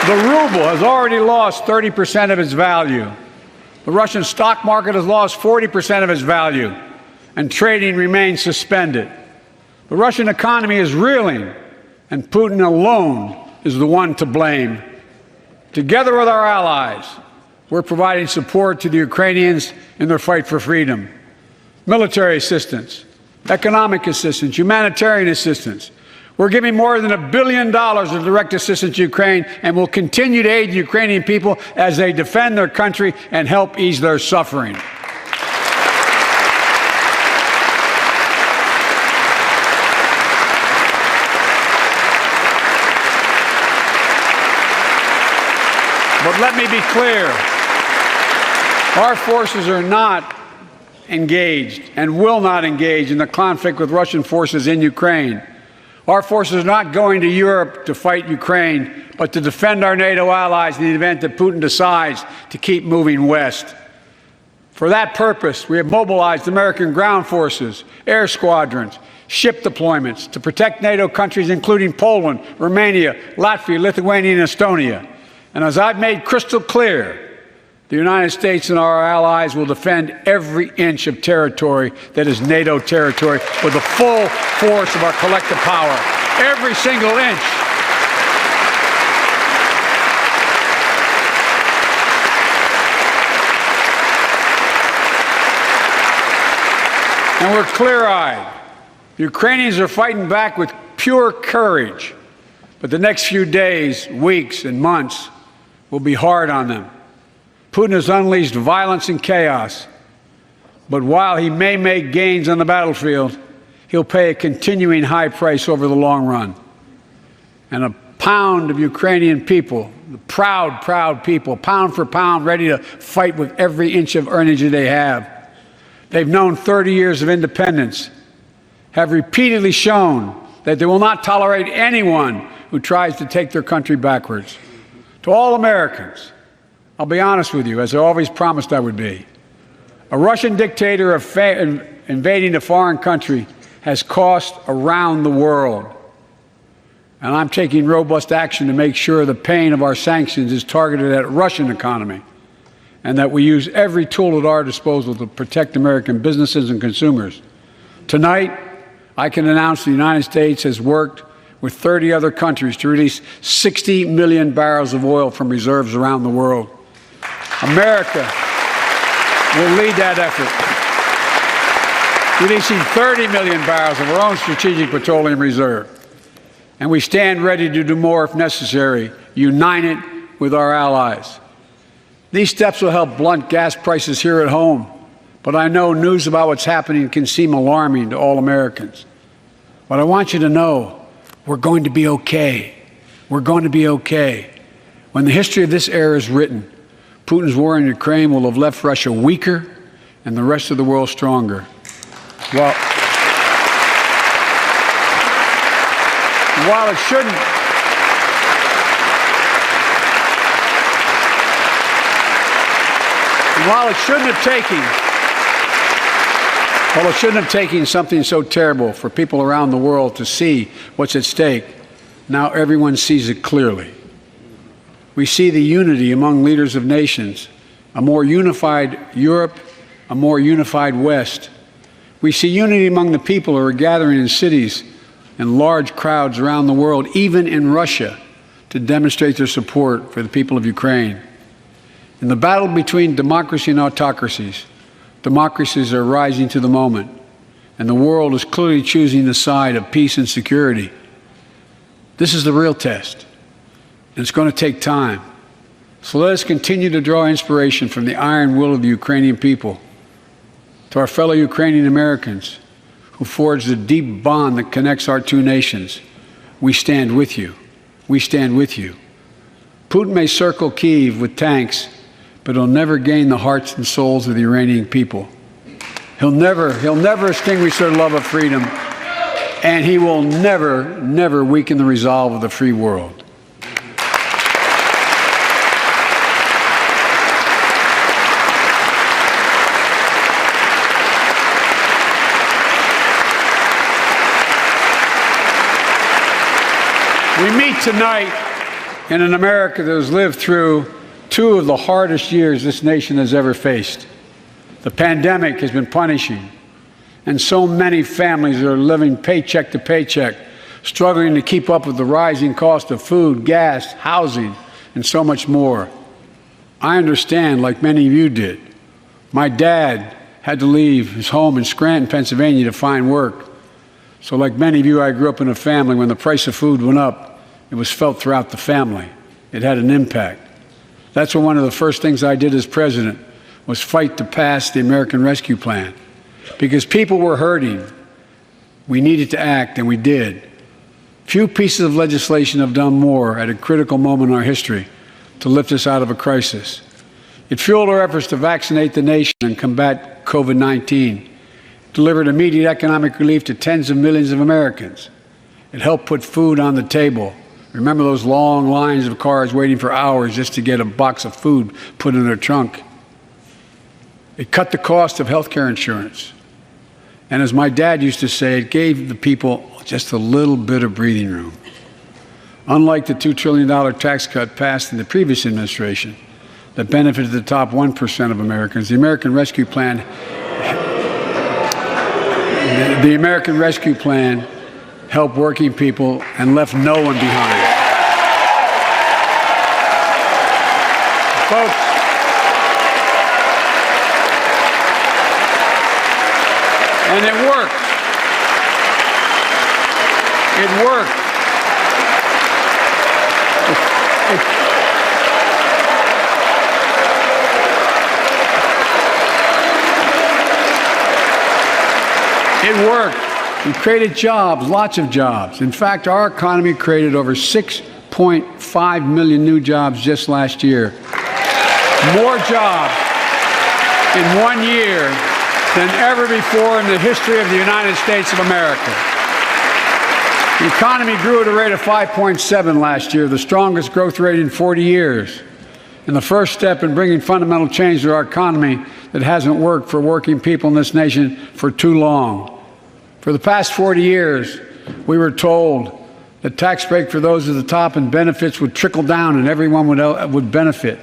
The ruble has already lost 30% of its value. The Russian stock market has lost 40% of its value, and trading remains suspended. The Russian economy is reeling, and Putin alone is the one to blame. Together with our allies, we're providing support to the Ukrainians in their fight for freedom. Military assistance, economic assistance, humanitarian assistance. We're giving more than $1 billion of direct assistance to Ukraine, and will continue to aid the Ukrainian people as they defend their country and help ease their suffering. But let me be clear, our forces are not engaged and will not engage in the conflict with Russian forces in Ukraine. Our forces are not going to Europe to fight Ukraine, but to defend our NATO allies in the event that Putin decides to keep moving west. For that purpose, we have mobilized American ground forces, air squadrons, ship deployments to protect NATO countries including Poland, Romania, Latvia, Lithuania, and Estonia. And as I've made crystal clear, the United States and our allies will defend every inch of territory that is NATO territory with the full force of our collective power. Every single inch. And we're clear-eyed. The Ukrainians are fighting back with pure courage. But the next few days, weeks, and months will be hard on them. Putin has unleashed violence and chaos. But while he may make gains on the battlefield, he'll pay a continuing high price over the long run. And a pound of Ukrainian people, the proud, proud people, pound for pound, ready to fight with every inch of energy they have. They've known 30 years of independence, have repeatedly shown that they will not tolerate anyone who tries to take their country backwards. To all Americans, I'll be honest with you, as I always promised I would be. A Russian dictator invading a foreign country has cost around the world. And I'm taking robust action to make sure the pain of our sanctions is targeted at the Russian economy and that we use every tool at our disposal to protect American businesses and consumers. Tonight, I can announce the United States has worked with 30 other countries to release 60 million barrels of oil from reserves around the world. America will lead that effort, releasing 30 million barrels of our own strategic petroleum reserve. And we stand ready to do more if necessary, united with our allies. These steps will help blunt gas prices here at home, but I know news about what's happening can seem alarming to all Americans. But I want you to know we're going to be okay. We're going to be okay. When the history of this era is written, Putin's war in Ukraine will have left Russia weaker and the rest of the world stronger. Well, while it shouldn't have taken something so terrible for people around the world to see what's at stake, now everyone sees it clearly. We see the unity among leaders of nations, a more unified Europe, a more unified West. We see unity among the people who are gathering in cities and large crowds around the world, even in Russia, to demonstrate their support for the people of Ukraine. In the battle between democracy and autocracies, democracies are rising to the moment, and the world is clearly choosing the side of peace and security. This is the real test, and it's going to take time. So let us continue to draw inspiration from the iron will of the Ukrainian people. To our fellow Ukrainian Americans who forged the deep bond that connects our two nations, we stand with you. We stand with you. Putin may circle Kyiv with tanks, but he'll never gain the hearts and souls of the Iranian people. He'll never extinguish their love of freedom, and he will never weaken the resolve of the free world. We meet tonight in an America that has lived through two of the hardest years this nation has ever faced. The pandemic has been punishing, and so many families are living paycheck to paycheck, struggling to keep up with the rising cost of food, gas, housing, and so much more. I understand, like many of you did. My dad had to leave his home in Scranton, Pennsylvania to find work. So like many of you, I grew up in a family when the price of food went up, it was felt throughout the family. It had an impact. That's when one of the first things I did as president was fight to pass the American Rescue Plan. Because people were hurting, we needed to act, and we did. Few pieces of legislation have done more at a critical moment in our history to lift us out of a crisis. It fueled our efforts to vaccinate the nation and combat COVID-19, delivered immediate economic relief to tens of millions of Americans. It helped put food on the table. Remember those long lines of cars waiting for hours just to get a box of food put in their trunk. It cut the cost of health care insurance. And as my dad used to say, it gave the people just a little bit of breathing room. Unlike the $2 trillion tax cut passed in the previous administration that benefited the top 1% of Americans, the American Rescue Plan helped working people and left no one behind. Folks, and it worked. It worked. It worked. We created jobs, lots of jobs. In fact, our economy created over 6.5 million new jobs just last year. More jobs in 1 year than ever before in the history of the United States of America. The economy grew at a rate of 5.7 last year, the strongest growth rate in 40 years. And the first step in bringing fundamental change to our economy that hasn't worked for working people in this nation for too long. For the past 40 years, we were told that tax break for those at the top and benefits would trickle down and everyone would benefit.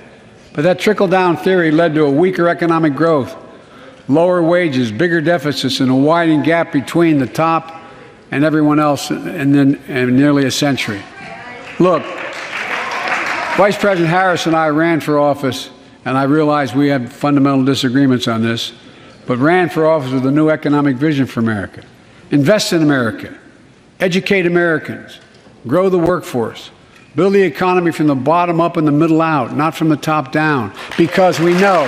But that trickle-down theory led to a weaker economic growth, lower wages, bigger deficits, and a widening gap between the top and everyone else in nearly a century. Look, Vice President Harris and I ran for office, and I realize we have fundamental disagreements on this, but ran for office with a new economic vision for America. Invest in America, educate Americans, grow the workforce, build the economy from the bottom up and the middle out, not from the top down, because we know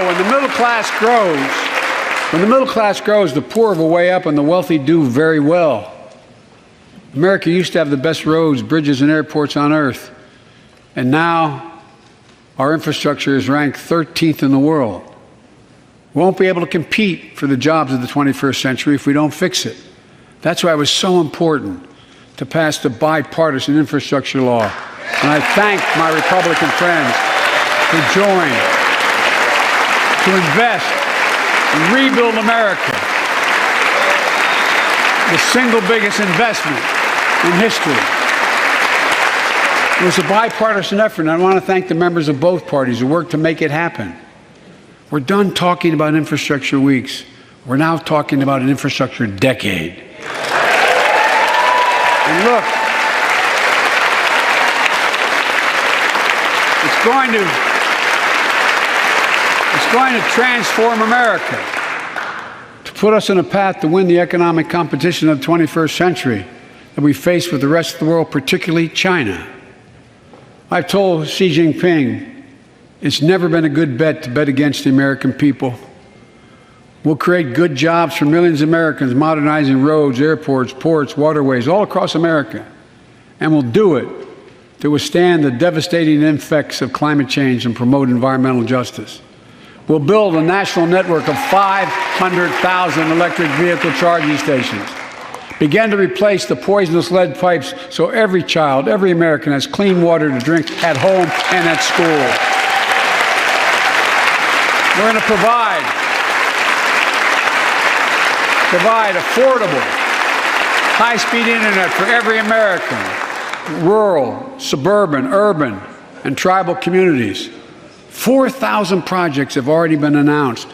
when the middle class grows, the poor have a way up and the wealthy do very well. America used to have the best roads, bridges, and airports on earth, and now our infrastructure is ranked 13th in the world. We won't be able to compete for the jobs of the 21st century if we don't fix it. That's why it was so important to pass the bipartisan infrastructure law. And I thank my Republican friends who joined to invest and rebuild America, the single biggest investment in history. It was a bipartisan effort, and I want to thank the members of both parties who worked to make it happen. We're done talking about infrastructure weeks. We're now talking about an infrastructure decade. And look, it's going to transform America, to put us on a path to win the economic competition of the 21st century that we face with the rest of the world, particularly China. I've told Xi Jinping it's never been a good bet to bet against the American people. We'll create good jobs for millions of Americans, modernizing roads, airports, ports, waterways, all across America. And we'll do it to withstand the devastating effects of climate change and promote environmental justice. We'll build a national network of 500,000 electric vehicle charging stations. Begin to replace the poisonous lead pipes so every child, every American has clean water to drink at home and at school. We're going to provide affordable, high-speed internet for every American, rural, suburban, urban, and tribal communities. 4,000 projects have already been announced.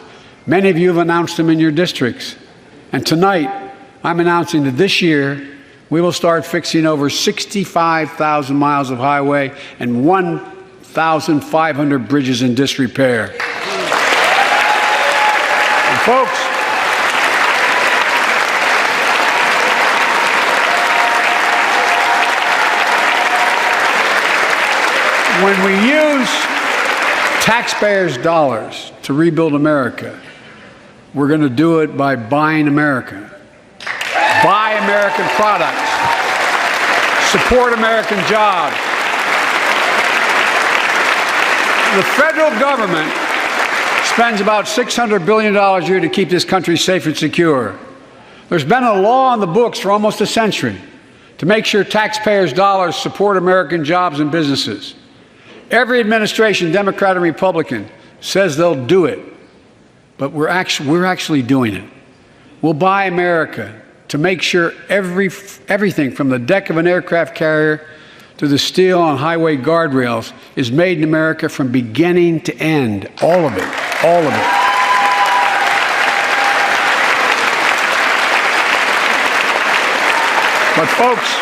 Many of you have announced them in your districts. And tonight, I'm announcing that this year, we will start fixing over 65,000 miles of highway and 1,500 bridges in disrepair. And folks, when we use taxpayers' dollars to rebuild America, we're going to do it by buying America. Buy American products. Support American jobs. The federal government spends about $600 billion a year to keep this country safe and secure. There's been a law on the books for almost a century to make sure taxpayers' dollars support American jobs and businesses. Every administration, Democrat and Republican, says they'll do it, but we're actually doing it. We'll buy America to make sure everything from the deck of an aircraft carrier to the steel on highway guardrails is made in America from beginning to end. All of it. All of it. But folks,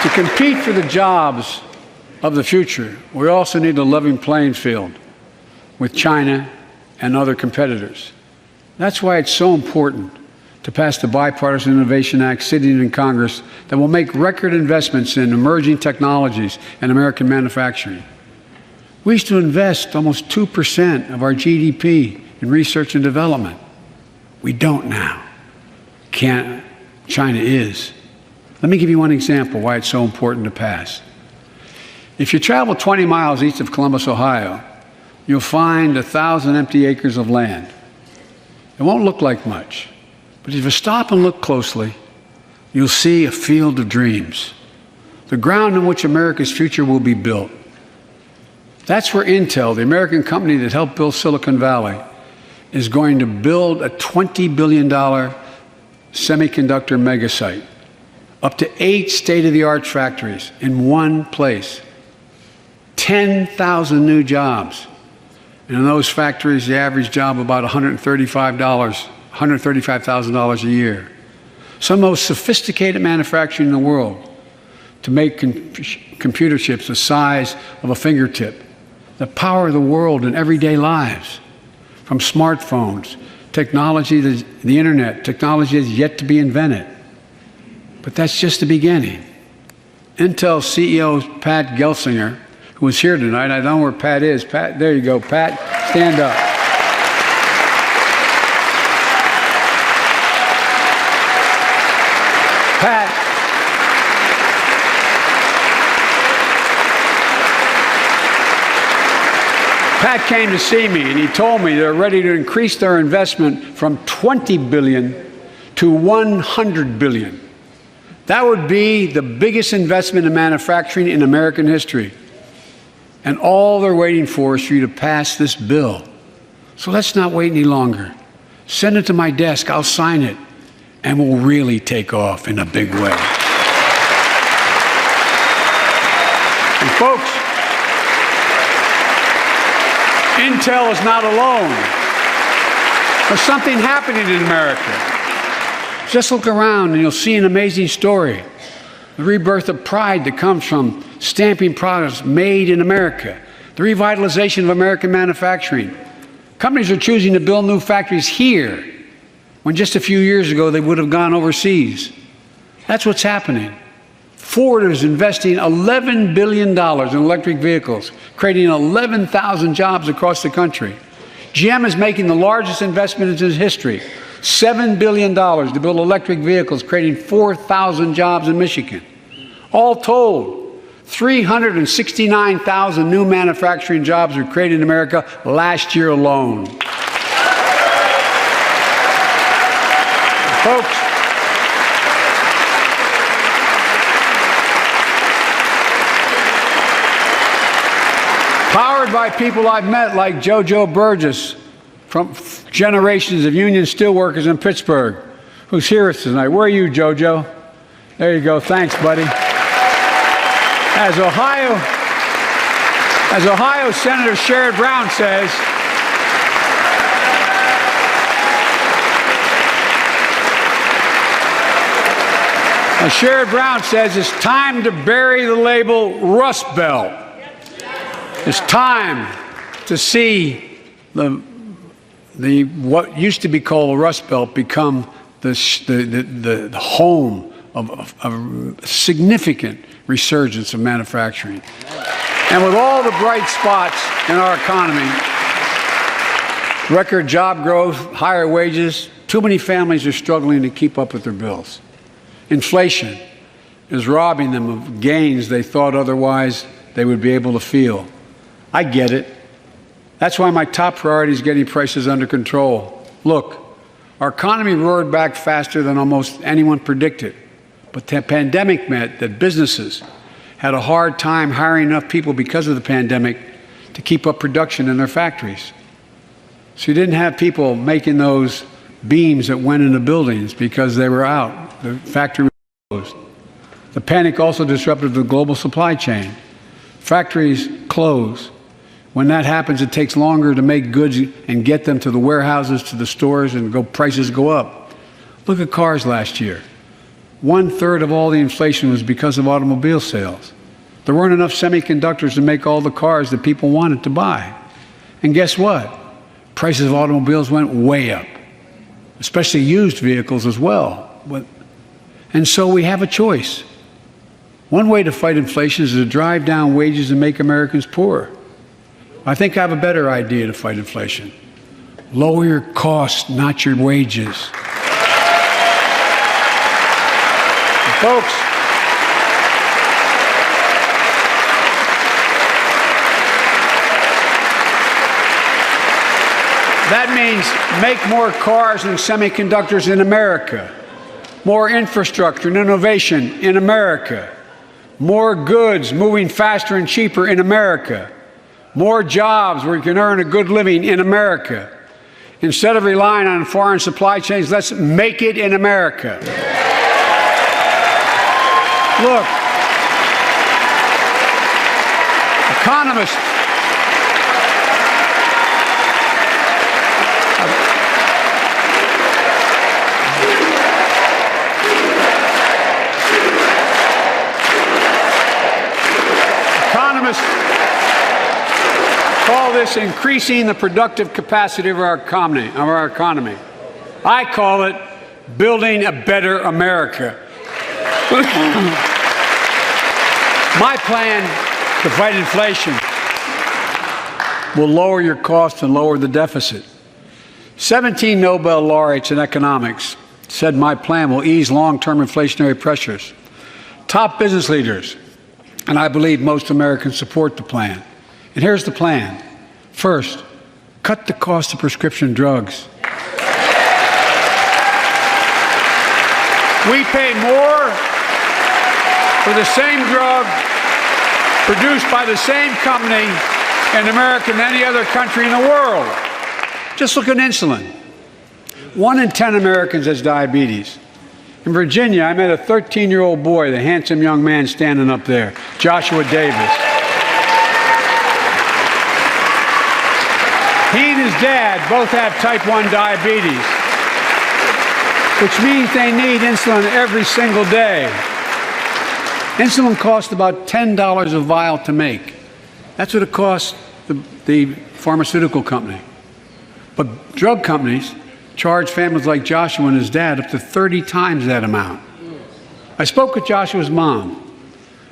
to compete for the jobs of the future, we also need a level playing field with China and other competitors. That's why it's so important to pass the Bipartisan Innovation Act sitting in Congress that will make record investments in emerging technologies and American manufacturing. We used to invest almost 2% of our GDP in research and development. We don't now. China is. Let me give you one example why it's so important to pass. If you travel 20 miles east of Columbus, Ohio, you'll find 1,000 empty acres of land. It won't look like much, but if you stop and look closely, you'll see a field of dreams, the ground on which America's future will be built. That's where Intel, the American company that helped build Silicon Valley, is going to build a $20 billion semiconductor megasite, up to 8 state-of-the-art factories in one place, 10,000 new jobs. And in those factories, the average job about $135,000 a year. Some of the most sophisticated manufacturing in the world to make computer chips the size of a fingertip, that power the world in everyday lives, from smartphones, technology to the internet, technology that's yet to be invented. But that's just the beginning. Intel CEO Pat Gelsinger, who was here tonight, I don't know where Pat is. Pat, there you go, Pat, stand up. Pat came to see me and he told me they're ready to increase their investment from $20 billion to $100 billion. That would be the biggest investment in manufacturing in American history. And all they're waiting for is for you to pass this bill. So let's not wait any longer. Send it to my desk, I'll sign it, and we'll really take off in a big way. And folks, Intel is not alone. There's something happening in America. Just look around and you'll see an amazing story. The rebirth of pride that comes from stamping products made in America. The revitalization of American manufacturing. Companies are choosing to build new factories here when just a few years ago they would have gone overseas. That's what's happening. Ford is investing $11 billion in electric vehicles, creating 11,000 jobs across the country. GM is making the largest investment in its history, $7 billion to build electric vehicles, creating 4,000 jobs in Michigan. All told, 369,000 new manufacturing jobs were created in America last year alone. Folks, powered by people I've met like JoJo Burgess from generations of union steelworkers in Pittsburgh, who's here tonight. Where are you, JoJo? There you go. Thanks, buddy. As Ohio Senator Sherrod Brown says, it's time to bury the label Rust Belt. It's time to see what used to be called the Rust Belt become the home of a significant resurgence of manufacturing. And with all the bright spots in our economy, record job growth, higher wages, too many families are struggling to keep up with their bills. Inflation is robbing them of gains they thought otherwise they would be able to feel. I get it. That's why my top priority is getting prices under control. Look, our economy roared back faster than almost anyone predicted. But the pandemic meant that businesses had a hard time hiring enough people because of the pandemic to keep up production in their factories. So you didn't have people making those beams that went into buildings because they were out. The factory was closed. The panic also disrupted the global supply chain. Factories close. When that happens, it takes longer to make goods and get them to the warehouses, to the stores, and prices go up. Look at cars last year. 1/3 of all the inflation was because of automobile sales. There weren't enough semiconductors to make all the cars that people wanted to buy. And guess what? Prices of automobiles went way up. especially used vehicles as well. And so we have a choice. One way to fight inflation is to drive down wages and make Americans poorer. I think I have a better idea to fight inflation. Lower your costs, not your wages. And folks, that means make more cars and semiconductors in America, more infrastructure and innovation in America, more goods moving faster and cheaper in America, more jobs where you can earn a good living in America. Instead of relying on foreign supply chains, let's make it in America. Look, economists call this increasing the productive capacity of our economy. I call it building a better America. My plan to fight inflation will lower your costs and lower the deficit. 17 Nobel laureates in economics said my plan will ease long-term inflationary pressures. Top business leaders, and I believe most Americans support the plan. And here's the plan. First, cut the cost of prescription drugs. We pay more for the same drug produced by the same company in America than any other country in the world. Just look at insulin. 1 in 10 Americans has diabetes. In Virginia, I met a 13-year-old boy, the handsome young man standing up there, Joshua Davis. He and his dad both have type 1 diabetes, which means they need insulin every single day. Insulin costs about $10 a vial to make. That's what it costs the pharmaceutical company. But drug companies charge families like Joshua and his dad up to 30 times that amount. I spoke with Joshua's mom.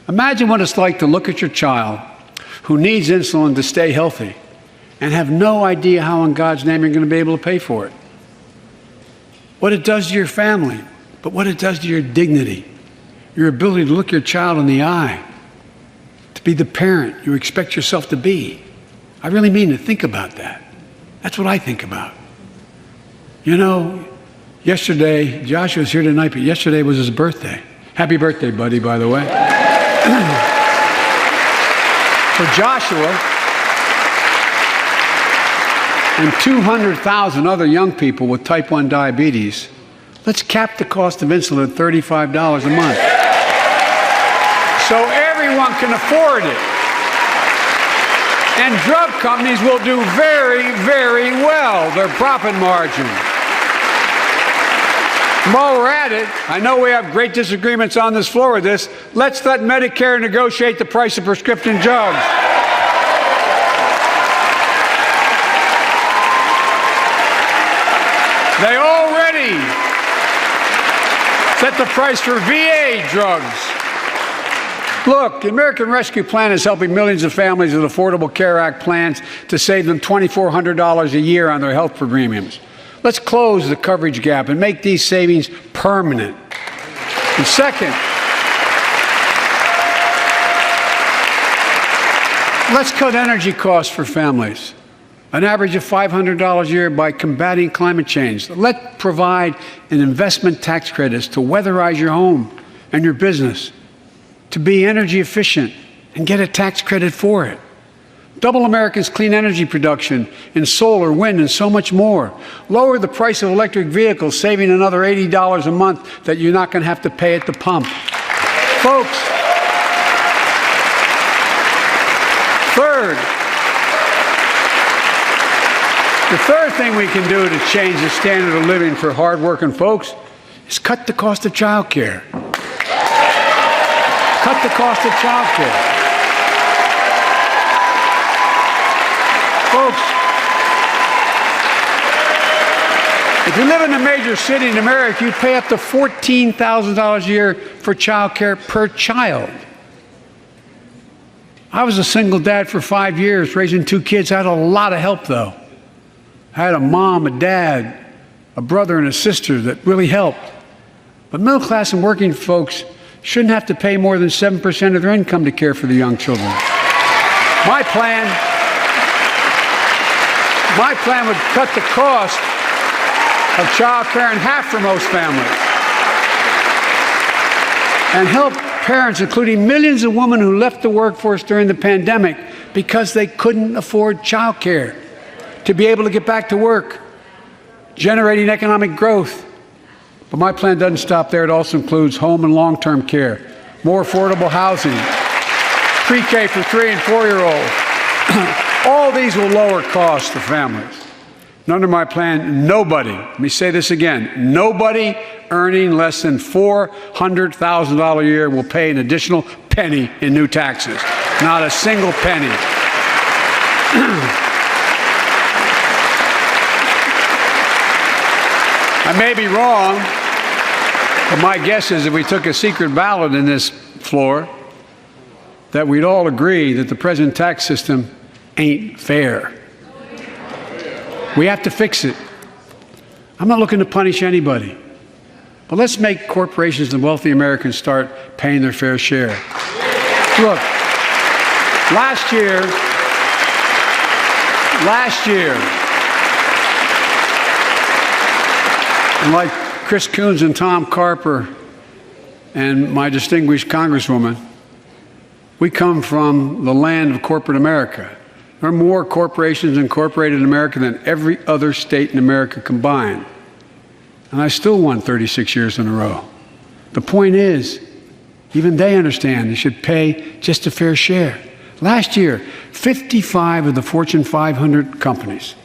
Imagine what it's like to look at your child who needs insulin to stay healthy and have no idea how in God's name you're going to be able to pay for it. What it does to your family, but what it does to your dignity, your ability to look your child in the eye, to be the parent you expect yourself to be. I really mean to think about that. That's what I think about. You know, yesterday, Joshua's here tonight, but yesterday was his birthday. Happy birthday, buddy, by the way. For Joshua and 200,000 other young people with type 1 diabetes, let's cap the cost of insulin at $35 a month so everyone can afford it. And drug companies will do very, very well, their profit margin. While we're at it, I know we have great disagreements on this floor with this. Let's let Medicare negotiate the price of prescription drugs. They already set the price for VA drugs. Look, the American Rescue Plan is helping millions of families with Affordable Care Act plans to save them $2,400 a year on their health premiums. Let's close the coverage gap and make these savings permanent. And second, let's cut energy costs for families, an average of $500 a year by combating climate change. Let's provide an investment tax credits to weatherize your home and your business, to be energy efficient and get a tax credit for it. Double America's clean energy production in solar, wind, and so much more. Lower the price of electric vehicles, saving another $80 a month that you're not going to have to pay at the pump. Folks, the third thing we can do to change the standard of living for hardworking folks is cut the cost of child care. Cut the cost of child care. Folks, it If you live in a major city in America, you pay up to $14,000 a year for child care per child. I was a single dad for 5 years, raising 2 kids. I had a lot of help, though. I had a mom, a dad, a brother, and a sister that really helped. But middle class and working folks shouldn't have to pay more than 7% of their income to care for the young children. My plan would cut the cost of child care in half for most families and help parents, including millions of women who left the workforce during the pandemic because they couldn't afford child care, to be able to get back to work, generating economic growth. But my plan doesn't stop there. It also includes home and long-term care, more affordable housing, pre-K for 3- and 4-year-olds. All these will lower costs for families. And under my plan, nobody, let me say this again, nobody earning less than $400,000 a year will pay an additional penny in new taxes. Not a single penny. I may be wrong, but my guess is if we took a secret ballot in this floor, that we'd all agree that the present tax system ain't fair. We have to fix it. I'm not looking to punish anybody, but let's make corporations and wealthy Americans start paying their fair share. Look, last year, and like Chris Coons and Tom Carper and my distinguished Congresswoman, we come from the land of corporate America. There are more corporations incorporated in America than every other state in America combined. And I still won 36 years in a row. The point is, even they understand they should pay just a fair share. Last year, 55 of the Fortune 500 companies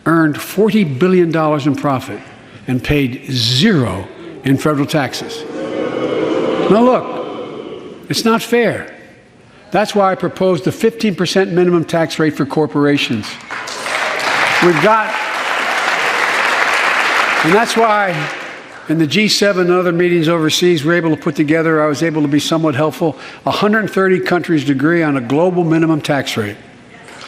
earned $40 billion in profit and paid zero in federal taxes. Now look, it's not fair. That's why I proposed a 15% minimum tax rate for corporations. And that's why in the G7 and other meetings overseas, I was able to be somewhat helpful. 130 countries agree on a global minimum tax rate.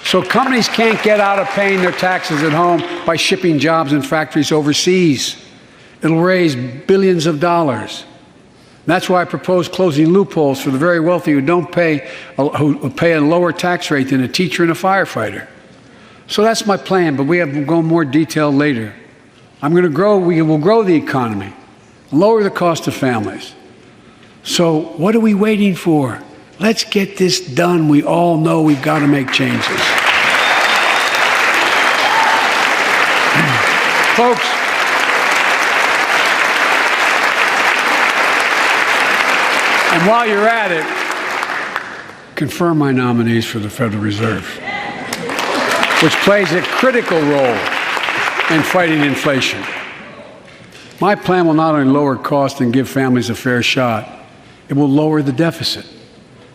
So companies can't get out of paying their taxes at home by shipping jobs and factories overseas. It'll raise billions of dollars. That's why I propose closing loopholes for the very wealthy who pay a lower tax rate than a teacher and a firefighter. So that's my plan, but we'll go in more detail later. We will grow the economy, lower the cost of families. So what are we waiting for? Let's get this done. We all know we've got to make changes. Folks, and while you're at it, confirm my nominees for the Federal Reserve, which plays a critical role in fighting inflation. My plan will not only lower costs and give families a fair shot, it will lower the deficit.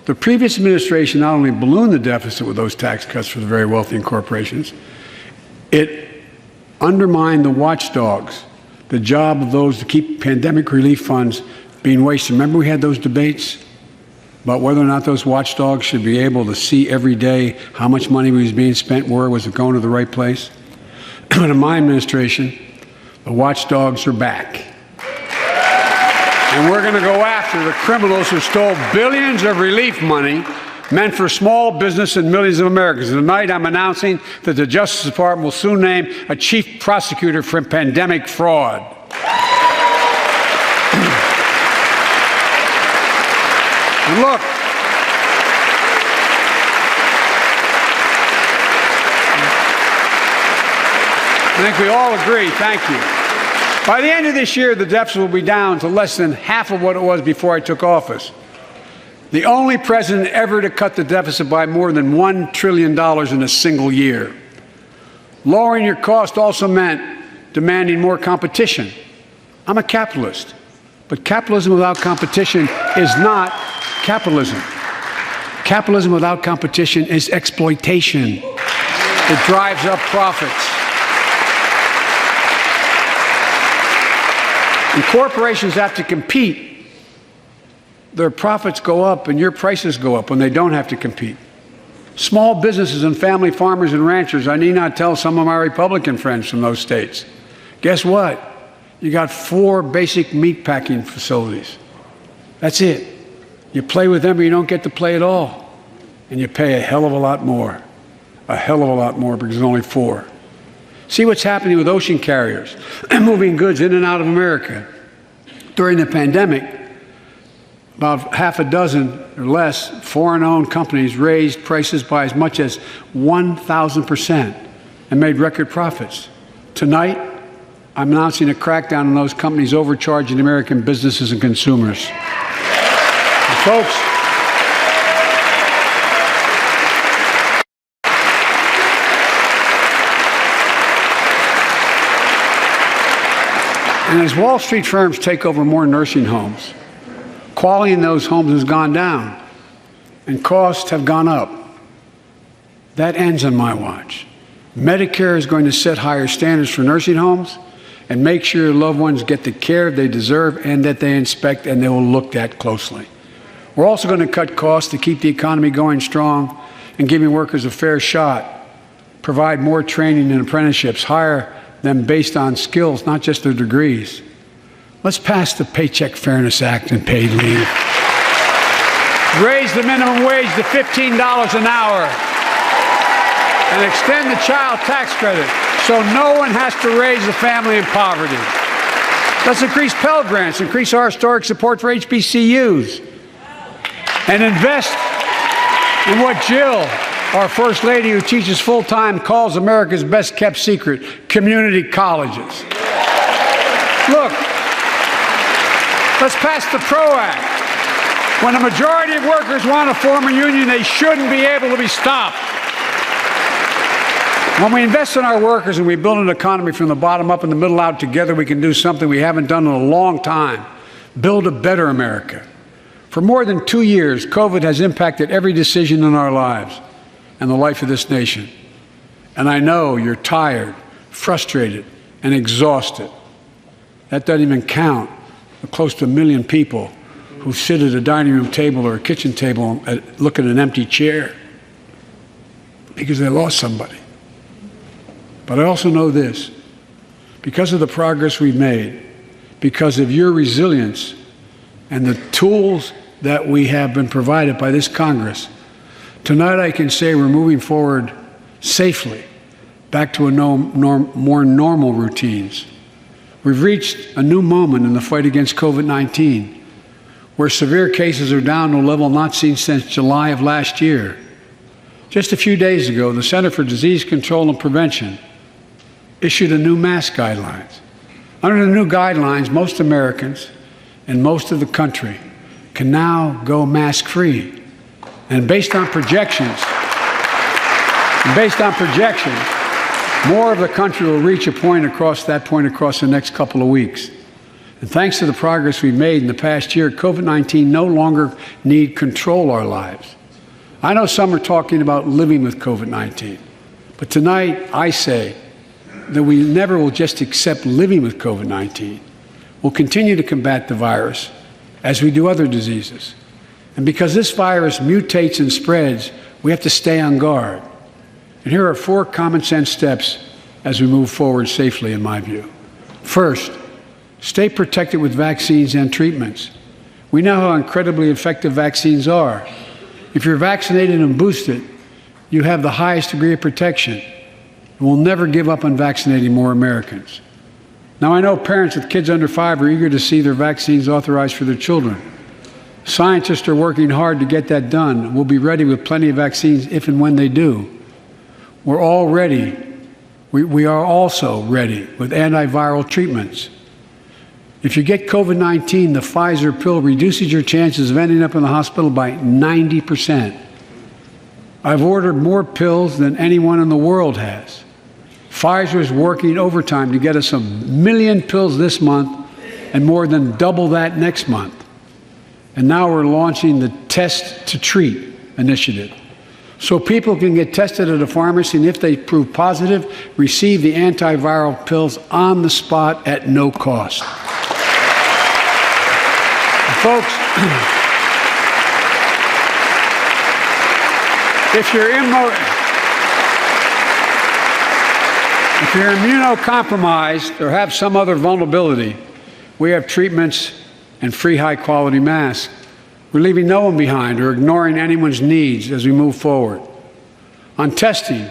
The previous administration not only ballooned the deficit with those tax cuts for the very wealthy and corporations, it undermined the watchdogs, the job of those to keep pandemic relief funds being wasted. Remember we had those debates about whether or not those watchdogs should be able to see every day how much money was being spent, where was it going to the right place? But in my administration, the watchdogs are back. And we're going to go after the criminals who stole billions of relief money meant for small business and millions of Americans. Tonight, I'm announcing that the Justice Department will soon name a chief prosecutor for pandemic fraud. And look, I think we all agree, thank you. By the end of this year, the deficit will be down to less than half of what it was before I took office. The only president ever to cut the deficit by more than $1 trillion in a single year. Lowering your cost also meant demanding more competition. I'm a capitalist, but capitalism without competition is not capitalism. Capitalism without competition is exploitation. It drives up profits. And corporations have to compete. Their profits go up and your prices go up when they don't have to compete. Small businesses and family farmers and ranchers, I need not tell some of my Republican friends from those states. Guess what? You got 4 basic meat packing facilities. That's it. You play with them or you don't get to play at all. And you pay a hell of a lot more. A hell of a lot more because there's only 4. See what's happening with ocean carriers moving goods in and out of America. During the pandemic, about half a dozen or less foreign-owned companies raised prices by as much as 1,000% and made record profits. Tonight, I'm announcing a crackdown on those companies overcharging American businesses and consumers. And folks, and as Wall Street firms take over more nursing homes, quality in those homes has gone down and costs have gone up. That ends on my watch. Medicare is going to set higher standards for nursing homes and make sure your loved ones get the care they deserve and that they inspect and they will look at closely. We're also going to cut costs to keep the economy going strong and giving workers a fair shot, provide more training and apprenticeships, hire them based on skills, not just their degrees. Let's pass the Paycheck Fairness Act and paid leave. Raise the minimum wage to $15 an hour and extend the child tax credit so no one has to raise a family in poverty. Let's increase Pell Grants, increase our historic support for HBCUs, and invest in what Jill, our First Lady who teaches full-time, calls America's best-kept secret, community colleges. Look, let's pass the PRO Act. When a majority of workers want to form a union, they shouldn't be able to be stopped. When we invest in our workers and we build an economy from the bottom up and the middle out together, we can do something we haven't done in a long time. Build a better America. For more than 2 years, COVID has impacted every decision in our lives and the life of this nation. And I know you're tired, frustrated, and exhausted. That doesn't even count the close to 1 million people who sit at a dining room table or a kitchen table and look at an empty chair because they lost somebody. But I also know this, because of the progress we've made, because of your resilience and the tools that we have been provided by this Congress, tonight I can say we're moving forward safely back to more normal routines. We've reached a new moment in the fight against COVID-19, where severe cases are down to a level not seen since July of last year. Just a few days ago, the Center for Disease Control and Prevention issued a new mask guidelines. Under the new guidelines, most Americans and most of the country can now go mask-free. And based on projections, more of the country will reach a point across the next couple of weeks. And thanks to the progress we've made in the past year, COVID-19 no longer need control our lives. I know some are talking about living with COVID-19, but tonight I say that we never will just accept living with COVID-19. We'll continue to combat the virus as we do other diseases. And because this virus mutates and spreads, we have to stay on guard. And here are 4 common sense steps as we move forward safely, in my view. First, stay protected with vaccines and treatments. We know how incredibly effective vaccines are. If you're vaccinated and boosted, you have the highest degree of protection. We'll never give up on vaccinating more Americans. Now, I know parents with kids under 5 are eager to see their vaccines authorized for their children. Scientists are working hard to get that done. We'll be ready with plenty of vaccines if and when they do. We're all ready. We are also ready with antiviral treatments. If you get COVID-19, the Pfizer pill reduces your chances of ending up in the hospital by 90%. I've ordered more pills than anyone in the world has. Pfizer is working overtime to get us 1 million pills this month and more than double that next month. And now we're launching the Test to Treat initiative. So people can get tested at a pharmacy, and if they prove positive, receive the antiviral pills on the spot at no cost. Folks, if you're immunocompromised or have some other vulnerability, we have treatments and free high-quality masks. We're leaving no one behind or ignoring anyone's needs as we move forward. On testing,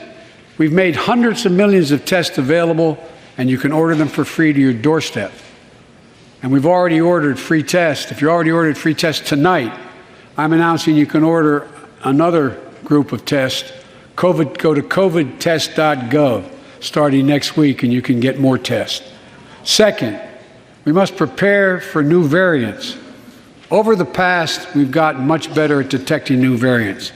we've made hundreds of millions of tests available, and you can order them for free to your doorstep. And we've already ordered free tests. If you already ordered free tests tonight, I'm announcing you can order another group of tests. Go to covidtest.gov starting next week, and you can get more tests. Second, we must prepare for new variants. Over the past, we've gotten much better at detecting new variants.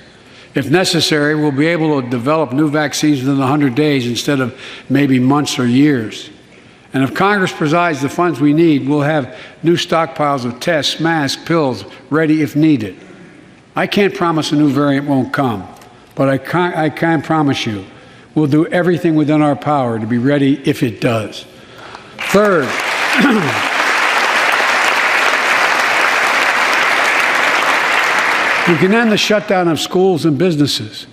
If necessary, we'll be able to develop new vaccines within 100 days instead of maybe months or years. And if Congress provides the funds we need, we'll have new stockpiles of tests, masks, pills ready if needed. I can't promise a new variant won't come, but I can promise you we'll do everything within our power to be ready if it does. Third, we can end the shutdown of schools and businesses.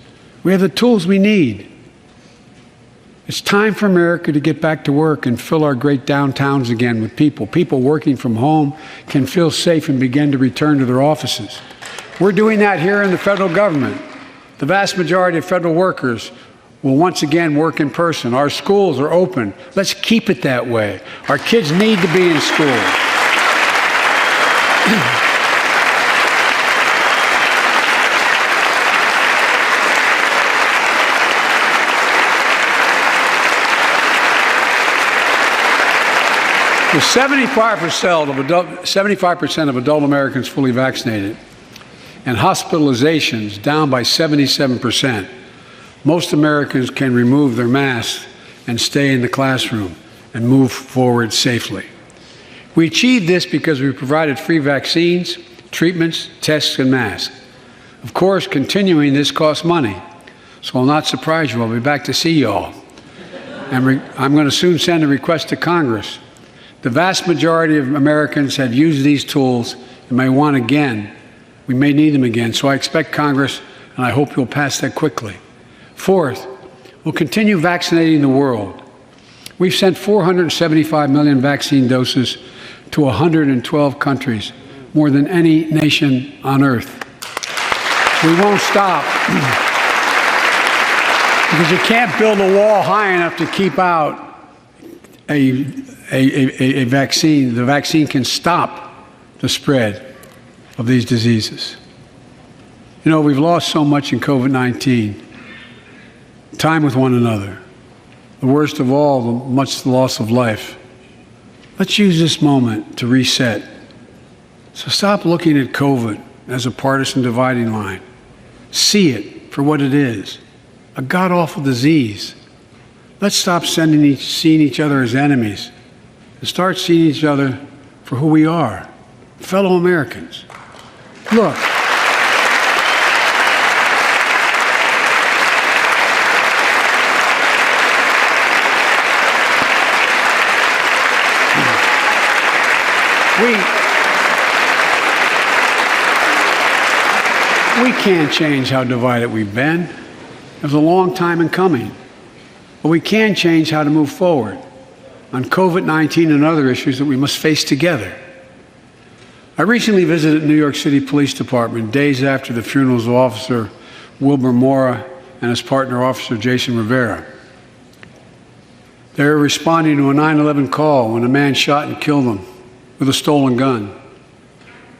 We have the tools we need. It's time for America to get back to work and fill our great downtowns again with people. People working from home can feel safe and begin to return to their offices. We're doing that here in the federal government. The vast majority of federal workers will once again work in person. Our schools are open. Let's keep it that way. Our kids need to be in school. With 75% of adult Americans fully vaccinated and hospitalizations down by 77%, most Americans can remove their masks and stay in the classroom and move forward safely. We achieved this because we provided free vaccines, treatments, tests, and masks. Of course, continuing this costs money, so I'll not surprise you. I'll be back to see you all. And I'm going to soon send a request to Congress. The vast majority of Americans have used these tools and may want again. We may need them again, so I expect Congress, and I hope you'll pass that quickly. Fourth, we'll continue vaccinating the world. We've sent 475 million vaccine doses to 112 countries, more than any nation on earth. We won't stop because you can't build a wall high enough to keep out a vaccine. The vaccine can stop the spread of these diseases. You know, we've lost so much in COVID-19. Time with one another. The worst of all, the loss of life. Let's use this moment to reset. So stop looking at COVID as a partisan dividing line. See it for what it is, a god-awful disease. Let's stop seeing each other as enemies and start seeing each other for who we are, fellow Americans. Look, we can't change how divided we've been. It was a long time in coming. But we can change how to move forward on COVID-19 and other issues that we must face together. I recently visited New York City Police Department days after the funerals of Officer Wilbur Mora and his partner, Officer Jason Rivera. They were responding to a 9/11 call when a man shot and killed them with a stolen gun.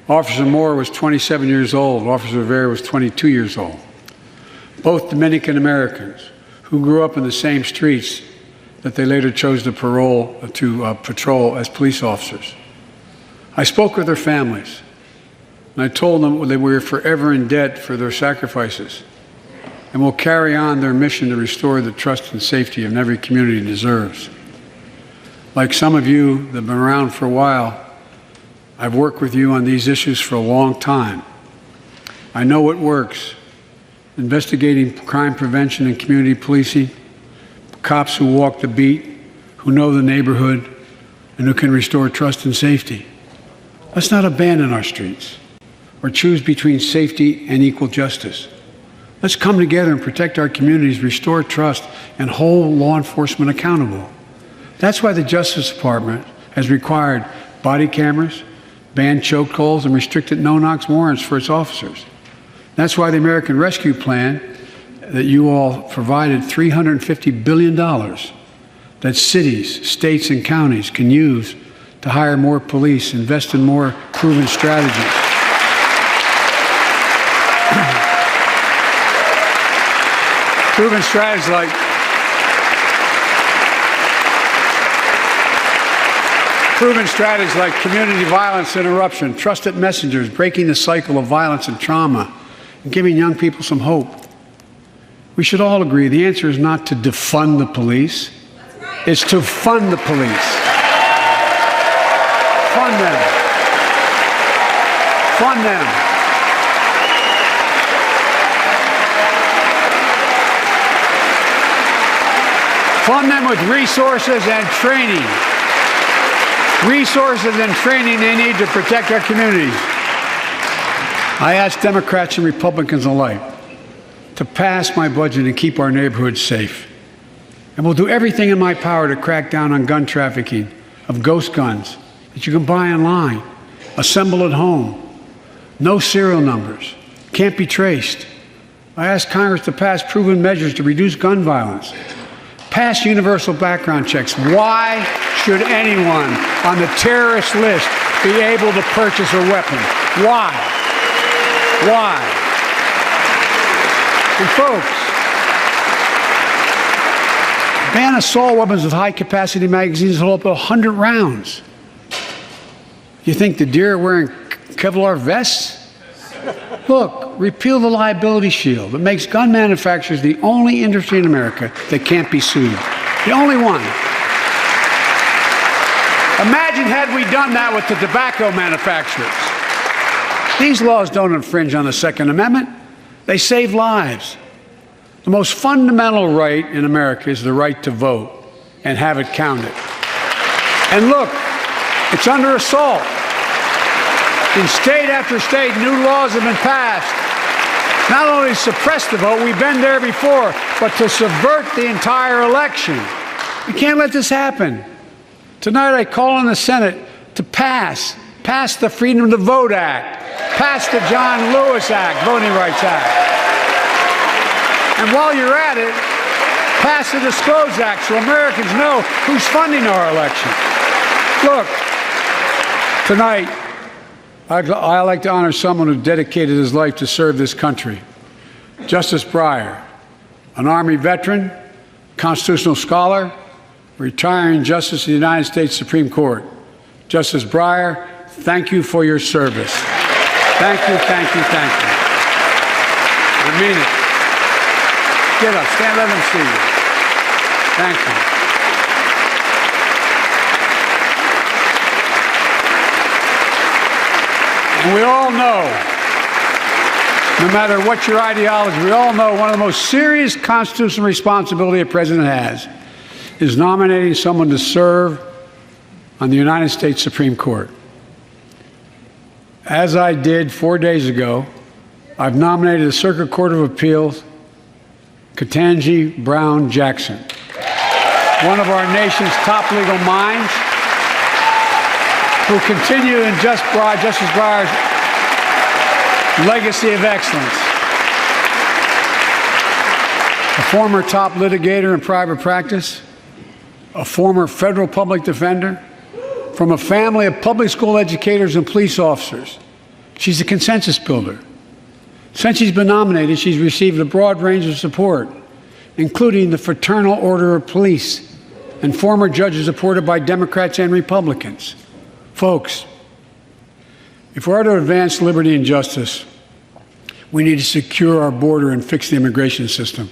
Officer Mora was 27 years old. Officer Rivera was 22 years old. Both Dominican Americans who grew up in the same streets that they later chose to patrol as police officers. I spoke with their families, and I told them that we were forever in debt for their sacrifices and will carry on their mission to restore the trust and safety of every community deserves. Like some of you that have been around for a while, I've worked with you on these issues for a long time. I know what works. Investigating crime prevention and community policing, cops who walk the beat, who know the neighborhood, and who can restore trust and safety. Let's not abandon our streets or choose between safety and equal justice. Let's come together and protect our communities, restore trust, and hold law enforcement accountable. That's why the Justice Department has required body cameras, banned chokeholds, and restricted no-knock warrants for its officers. That's why the American Rescue Plan that you all provided $350 billion that cities, states, and counties can use to hire more police, invest in more proven strategies. Proven strategies like community violence interruption, trusted messengers, breaking the cycle of violence and trauma, and giving young people some hope. We should all agree the answer is not to defund the police, it's to fund the police. Fund them. Fund them. Fund them with resources and training. Resources and training they need to protect our communities. I ask Democrats and Republicans alike to pass my budget and keep our neighborhoods safe. And we'll do everything in my power to crack down on gun trafficking of ghost guns that you can buy online, assemble at home, no serial numbers, can't be traced. I ask Congress to pass proven measures to reduce gun violence. Pass universal background checks. Why should anyone on the terrorist list be able to purchase a weapon? Why? Why? And folks, ban assault weapons with high-capacity magazines that hold up to 100 rounds. You think the deer are wearing Kevlar vests? Look, repeal the liability shield that makes gun manufacturers the only industry in America that can't be sued. The only one. Imagine had we done that with the tobacco manufacturers. These laws don't infringe on the Second Amendment. They save lives. The most fundamental right in America is the right to vote and have it counted. And look, it's under assault. In state after state, new laws have been passed. Not only to suppress the vote, we've been there before, but to subvert the entire election. We can't let this happen. Tonight I call on the Senate to pass the Freedom to Vote Act, pass the John Lewis Act, Voting Rights Act. And while you're at it, pass the Disclose Act so Americans know who's funding our election. Look, tonight, I like to honor someone who dedicated his life to serve this country. Justice Breyer, an Army veteran, constitutional scholar, retiring Justice of the United States Supreme Court. Justice Breyer, thank you for your service. Thank you, thank you, thank you. I mean it. Get up, stand, let them see you. Thank you. And we all know, no matter what your ideology, we all know one of the most serious constitutional responsibility a president has is nominating someone to serve on the United States Supreme Court. As I did 4 days ago, I've nominated the Circuit Court of Appeals, Ketanji Brown Jackson, one of our nation's top legal minds, who continue in Justice Breyer's legacy of excellence. A former top litigator in private practice, a former federal public defender, from a family of public school educators and police officers. She's a consensus builder. Since she's been nominated, she's received a broad range of support, including the Fraternal Order of Police and former judges supported by Democrats and Republicans. Folks, if we're to advance liberty and justice, we need to secure our border and fix the immigration system.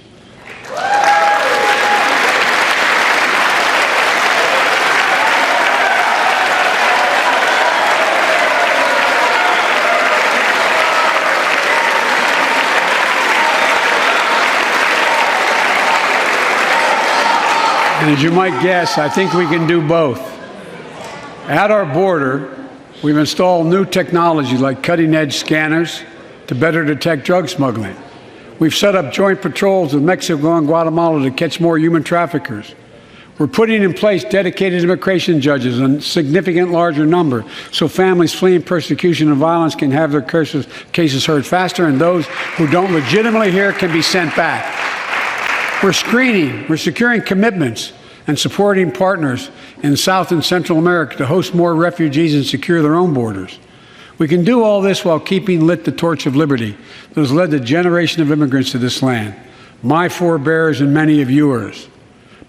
And as you might guess, I think we can do both. At our border, We've installed new technology like cutting-edge scanners to better detect drug smuggling. We've set up joint patrols with Mexico and Guatemala to catch more human traffickers. We're putting in place dedicated immigration judges in a significant larger number so families fleeing persecution and violence can have their cases heard faster, and those who don't legitimately hear can be sent back. We're screening, we're securing commitments and supporting partners in South and Central America to host more refugees and secure their own borders. We can do all this while keeping lit the torch of liberty that has led a generation of immigrants to this land, my forebears and many of yours.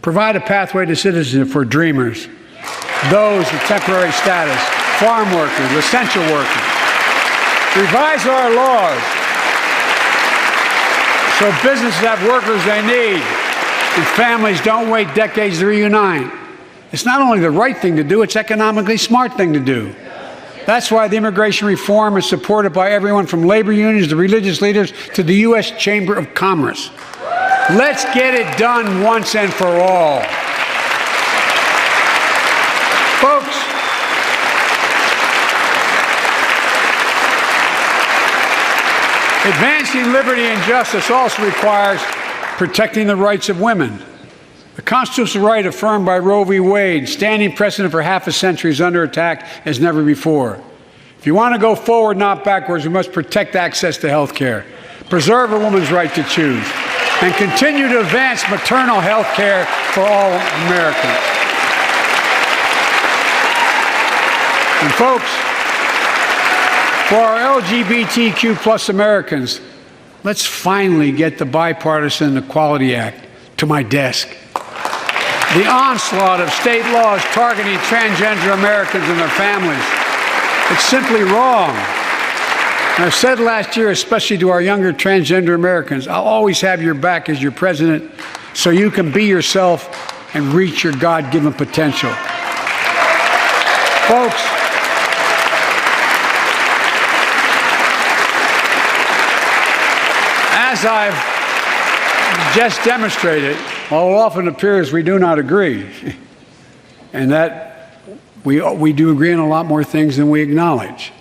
Provide a pathway to citizenship for dreamers, those with temporary status, farm workers, essential workers. Revise our laws so businesses have workers they need and families don't wait decades to reunite. It's not only the right thing to do, it's economically smart thing to do. That's why the immigration reform is supported by everyone from labor unions to religious leaders to the U.S. Chamber of Commerce. Let's get it done once and for all. Folks, advancing liberty and justice also requires protecting the rights of women. The constitutional right affirmed by Roe v. Wade, standing precedent for half a century, is under attack as never before. If you want to go forward, not backwards, we must protect access to health care, preserve a woman's right to choose, and continue to advance maternal health care for all Americans. And folks, for our LGBTQ plus Americans, let's finally get the Bipartisan Equality Act to my desk. The onslaught of state laws targeting transgender Americans and their families, it's simply wrong. And I said last year, especially to our younger transgender Americans, I'll always have your back as your president so you can be yourself and reach your God-given potential. Folks, as I've just demonstrated, while it often appears we do not agree, and that we do agree on a lot more things than we acknowledge.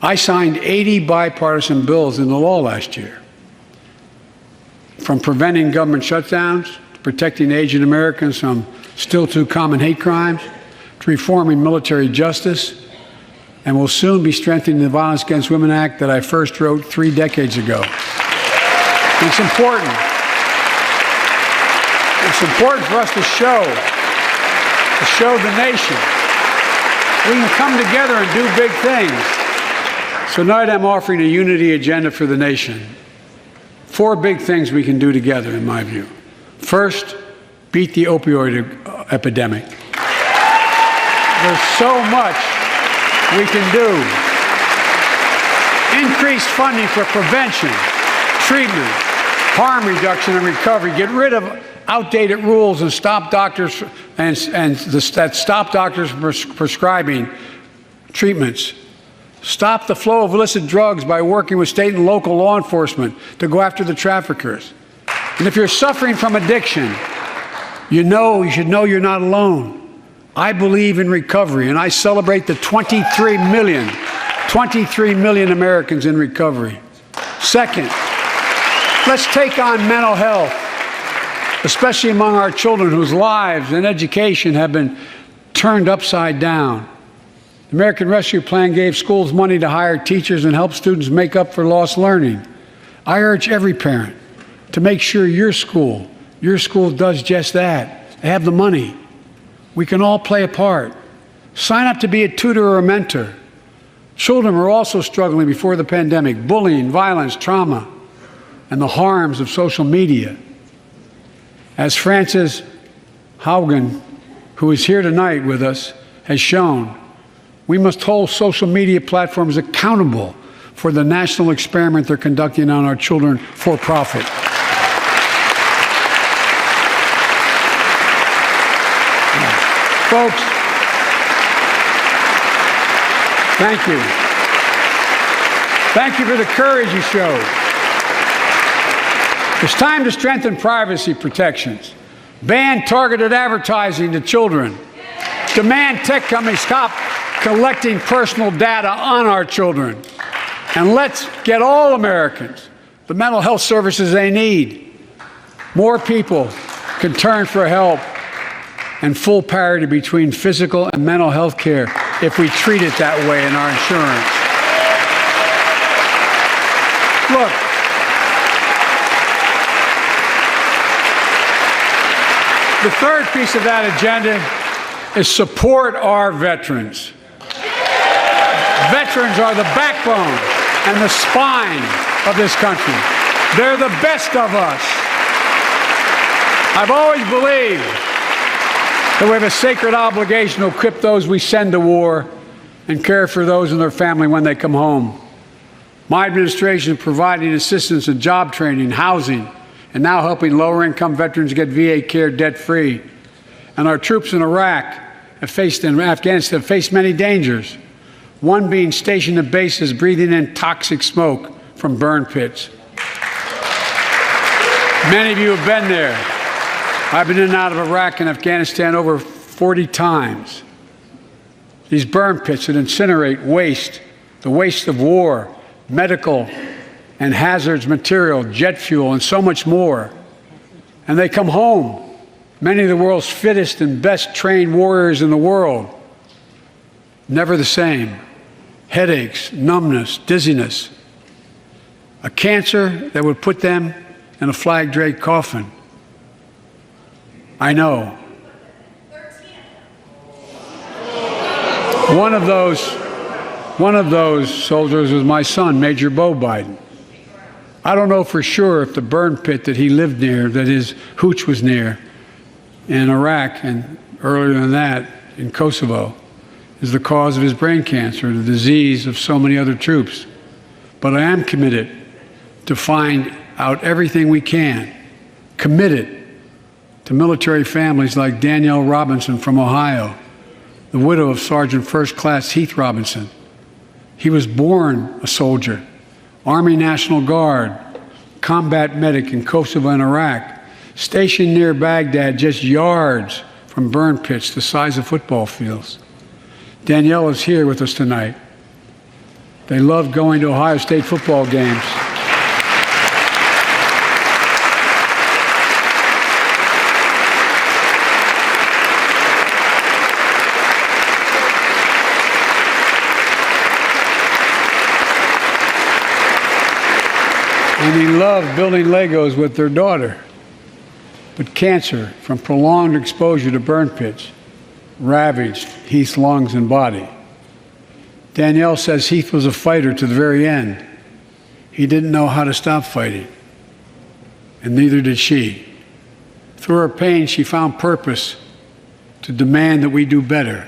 I signed 80 bipartisan bills into law last year, from preventing government shutdowns, to protecting Asian Americans from still too common hate crimes, to reforming military justice, and will soon be strengthening the Violence Against Women Act that I first wrote 3 decades ago. And it's important. It's important for us to show the nation we can come together and do big things. So tonight I'm offering a unity agenda for the nation. 4 big things we can do together, in my view. First, beat the opioid epidemic. There's so much we can do. Increase funding for prevention, treatment, harm reduction, and recovery. Get rid of outdated rules and stop doctors from prescribing treatments. Stop the flow of illicit drugs by working with state and local law enforcement to go after the traffickers. And if you're suffering from addiction, you should know you're not alone. I believe in recovery, and I celebrate the 23 million Americans in recovery. Second, let's take on mental health, especially among our children whose lives and education have been turned upside down. The American Rescue Plan gave schools money to hire teachers and help students make up for lost learning. I urge every parent to make sure your school does just that. They have the money. We can all play a part. Sign up to be a tutor or a mentor. Children were also struggling before the pandemic: bullying, violence, trauma, and the harms of social media. As Frances Haugen, who is here tonight with us, has shown, we must hold social media platforms accountable for the national experiment they're conducting on our children for profit. Folks, thank you. Thank you for the courage you showed. It's time to strengthen privacy protections, ban targeted advertising to children, demand tech companies stop collecting personal data on our children. And let's get all Americans the mental health services they need. More people can turn for help, and full parity between physical and mental health care if we treat it that way in our insurance. Look, the third piece of that agenda is support our veterans. Veterans are the backbone and the spine of this country. They're the best of us. I've always believed that we have a sacred obligation to equip those we send to war and care for those in their family when they come home. My administration is providing assistance in job training, housing, and now helping lower-income veterans get VA care debt-free. And our troops in Iraq and Afghanistan have faced many dangers, one being stationed at bases breathing in toxic smoke from burn pits. Many of you have been there. I've been in and out of Iraq and Afghanistan over 40 times. These burn pits that incinerate waste, the waste of war, medical and hazardous material, jet fuel, and so much more. And they come home, many of the world's fittest and best trained warriors in the world. Never the same. Headaches, numbness, dizziness. A cancer that would put them in a flag-draped coffin. I know. One of those soldiers was my son, Major Bo Biden. I don't know for sure if the burn pit that he lived near, that his hooch was near, in Iraq and earlier than that in Kosovo, is the cause of his brain cancer, the disease of so many other troops. But I am committed to find out everything we can, committed to military families like Danielle Robinson from Ohio, the widow of Sergeant First Class Heath Robinson. He was born a soldier, Army National Guard, combat medic in Kosovo and Iraq, stationed near Baghdad, just yards from burn pits the size of football fields. Danielle is here with us tonight. They loved going to Ohio State football games. And he loved building Legos with their daughter. But cancer from prolonged exposure to burn pits ravaged Heath's lungs and body. Danielle says Heath was a fighter to the very end. He didn't know how to stop fighting, and neither did she. Through her pain, she found purpose to demand that we do better.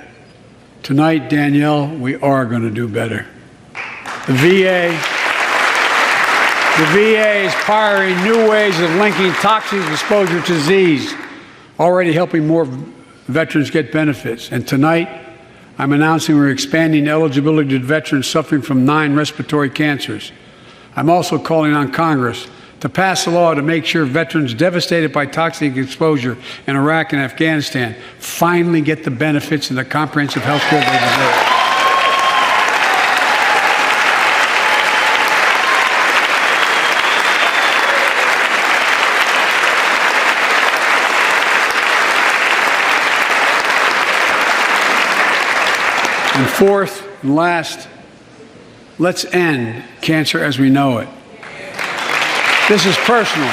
Tonight, Danielle, we are going to do better. The VA is pioneering new ways of linking toxic exposure to disease, already helping more veterans get benefits. And tonight, I'm announcing we're expanding eligibility to veterans suffering from 9 respiratory cancers. I'm also calling on Congress to pass a law to make sure veterans devastated by toxic exposure in Iraq and Afghanistan finally get the benefits and the comprehensive health care they deserve. And fourth and last, let's end cancer as we know it. This is personal.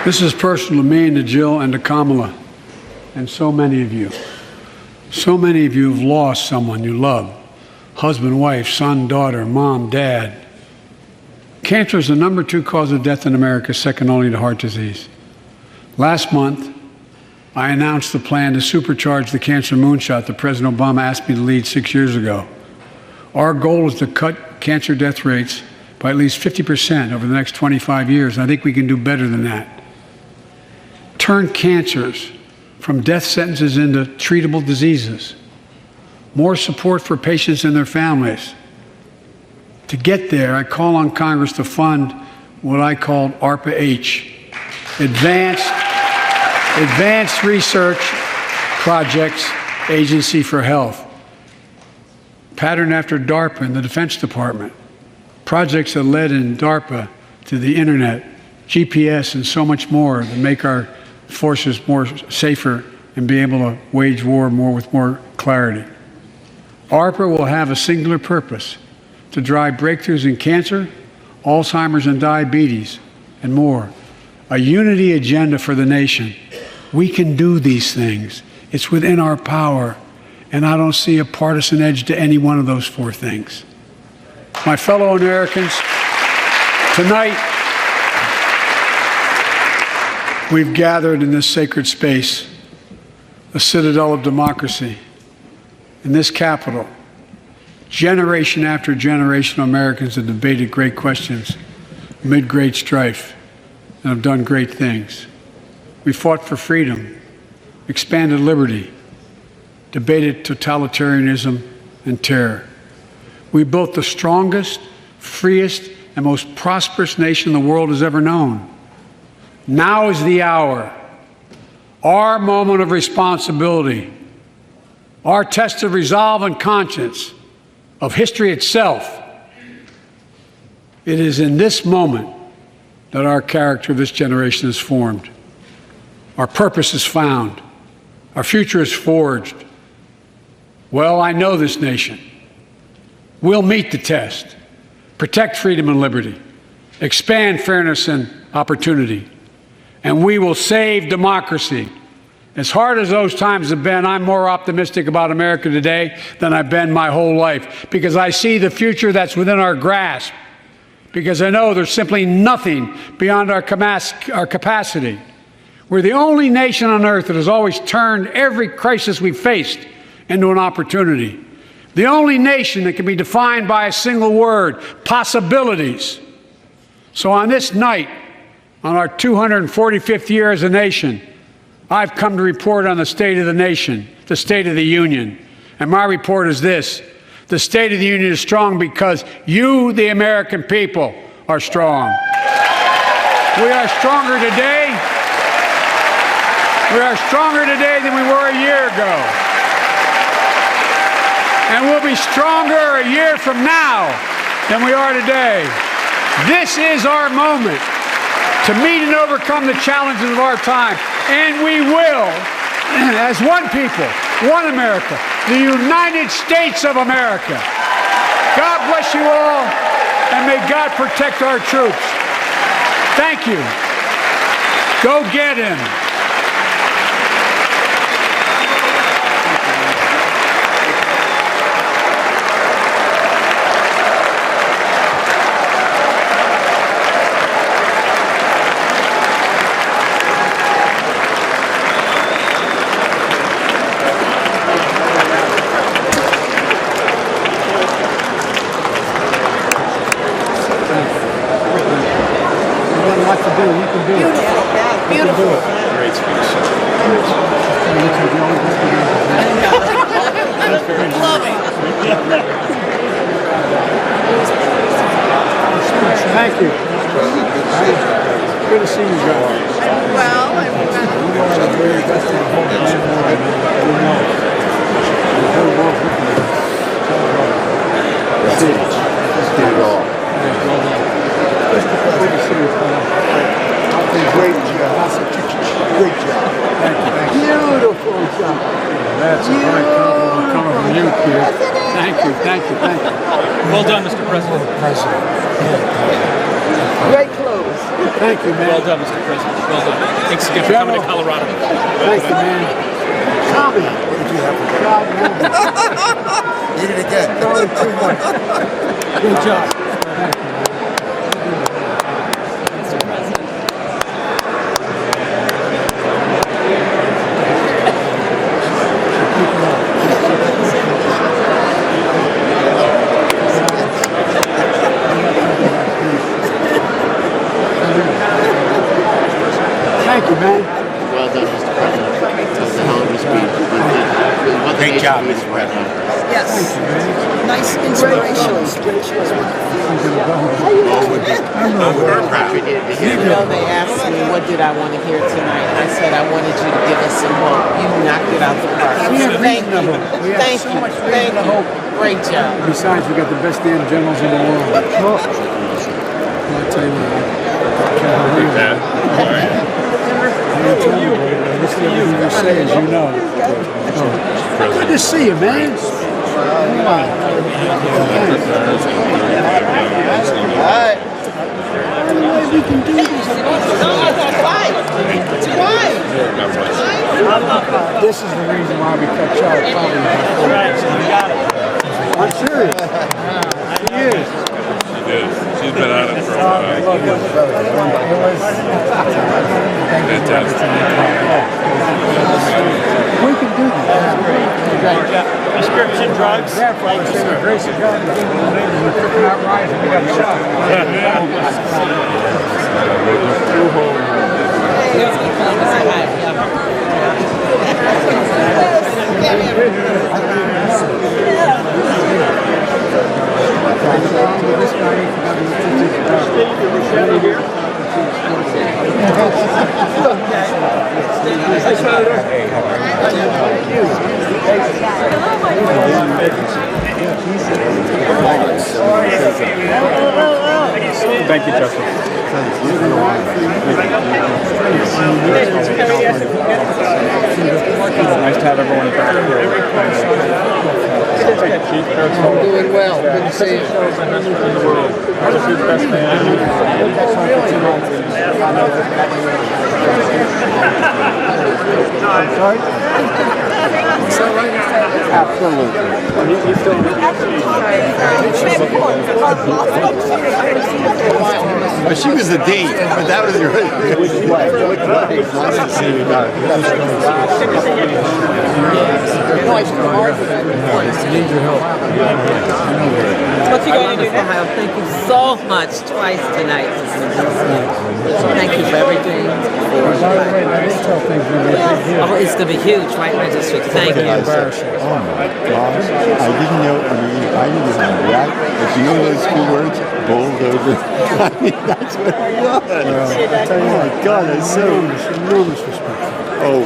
This is personal to me and to Jill and to Kamala and so many of you. So many of you have lost someone you love. Husband, wife, son, daughter, mom, dad. Cancer is the #2 cause of death in America, second only to heart disease. Last month, I announced the plan to supercharge the cancer moonshot that President Obama asked me to lead 6 years ago. Our goal is to cut cancer death rates by at least 50% over the next 25 years. I think we can do better than that. Turn cancers from death sentences into treatable diseases. more support for patients and their families. To get there, I call on Congress to fund what I call ARPA-H, Advanced Research Projects Agency for Health, patterned after DARPA in the Defense Department, projects that led in DARPA to the internet, GPS, and so much more to make our forces more safer and be able to wage war with more clarity. ARPA will have a singular purpose: to drive breakthroughs in cancer, Alzheimer's and diabetes, and more. A unity agenda for the nation. We can do these things. It's within our power, and I don't see a partisan edge to any one of those four things. My fellow Americans, tonight we've gathered in this sacred space, a citadel of democracy, in this Capitol. Generation after generation of Americans have debated great questions amid great strife and have done great things. We fought for freedom, expanded liberty, debated totalitarianism and terror. We built the strongest, freest, and most prosperous nation the world has ever known. Now is the hour, our moment of responsibility, our test of resolve and conscience, of history itself. It is in this moment that our character of this generation is formed. Our purpose is found. Our future is forged. Well, I know this nation. We'll meet the test, protect freedom and liberty, expand fairness and opportunity, and we will save democracy. As hard as those times have been, I'm more optimistic about America today than I've been my whole life, because I see the future that's within our grasp, because I know there's simply nothing beyond our capacity. We're the only nation on earth that has always turned every crisis we've faced into an opportunity. The only nation that can be defined by a single word: possibilities. So on this night, on our 245th year as a nation, I've come to report on the state of the nation, the State of the Union. And my report is this: the State of the Union is strong because you, the American people, are strong. We are stronger today. We are stronger today than we were a year ago. And we'll be stronger a year from now than we are today. This is our moment to meet and overcome the challenges of our time. And we will, as one people, one America, the United States of America. God bless you all, and may God protect our troops. Thank you. Go get him. Thank you. Good to see you guys. Well, Great job. Great job. Thank you. Beautiful job. That's a great compliment coming from you, kid. Thank you, thank you, thank you. Well done, Mr. President. Great clothes. Thank you, man. Well done, Mr. President. Well done. Thanks again for coming to Colorado. Thank you, man. Tommy. What did you have for Eat it again. Good job. Thank you, man. Well done, Mr. President. That was a hell of a speech. Great job, Mr. President. Yes. Nice inspirational scriptures. They asked me what did I want to hear tonight. I said I wanted you to give us some hope. You knocked it out the park. Thank you. Thank you. Thank you. Great job. Besides, we got the best damn generals in the world. I'll tell you what. Everything you say, as you know. Good to see you, man. We can do this. This is the reason why we cut Charles probably. I'm serious. She is. She's been on it for a while. Fantastic. We can do this. Prescription drugs. Thank you, sir. Grace of God. We're cooking out rice and we got a shot. Thank you, Justin. Nice to have everyone back here. I'm doing well. Good to see you. Sorry? Absolutely. But she was the dean, but that was your nice to see you guys. Need your help. What you going to do now? Thank you so much twice tonight. Thank you for everything. Oh, it's going to be huge, right? Registry. Thank you. Oh my gosh. I didn't know, I didn't even react. But you know those two words? Bulldozer. I mean, that's what it was. Oh my God, that's so enormous respect. Oh.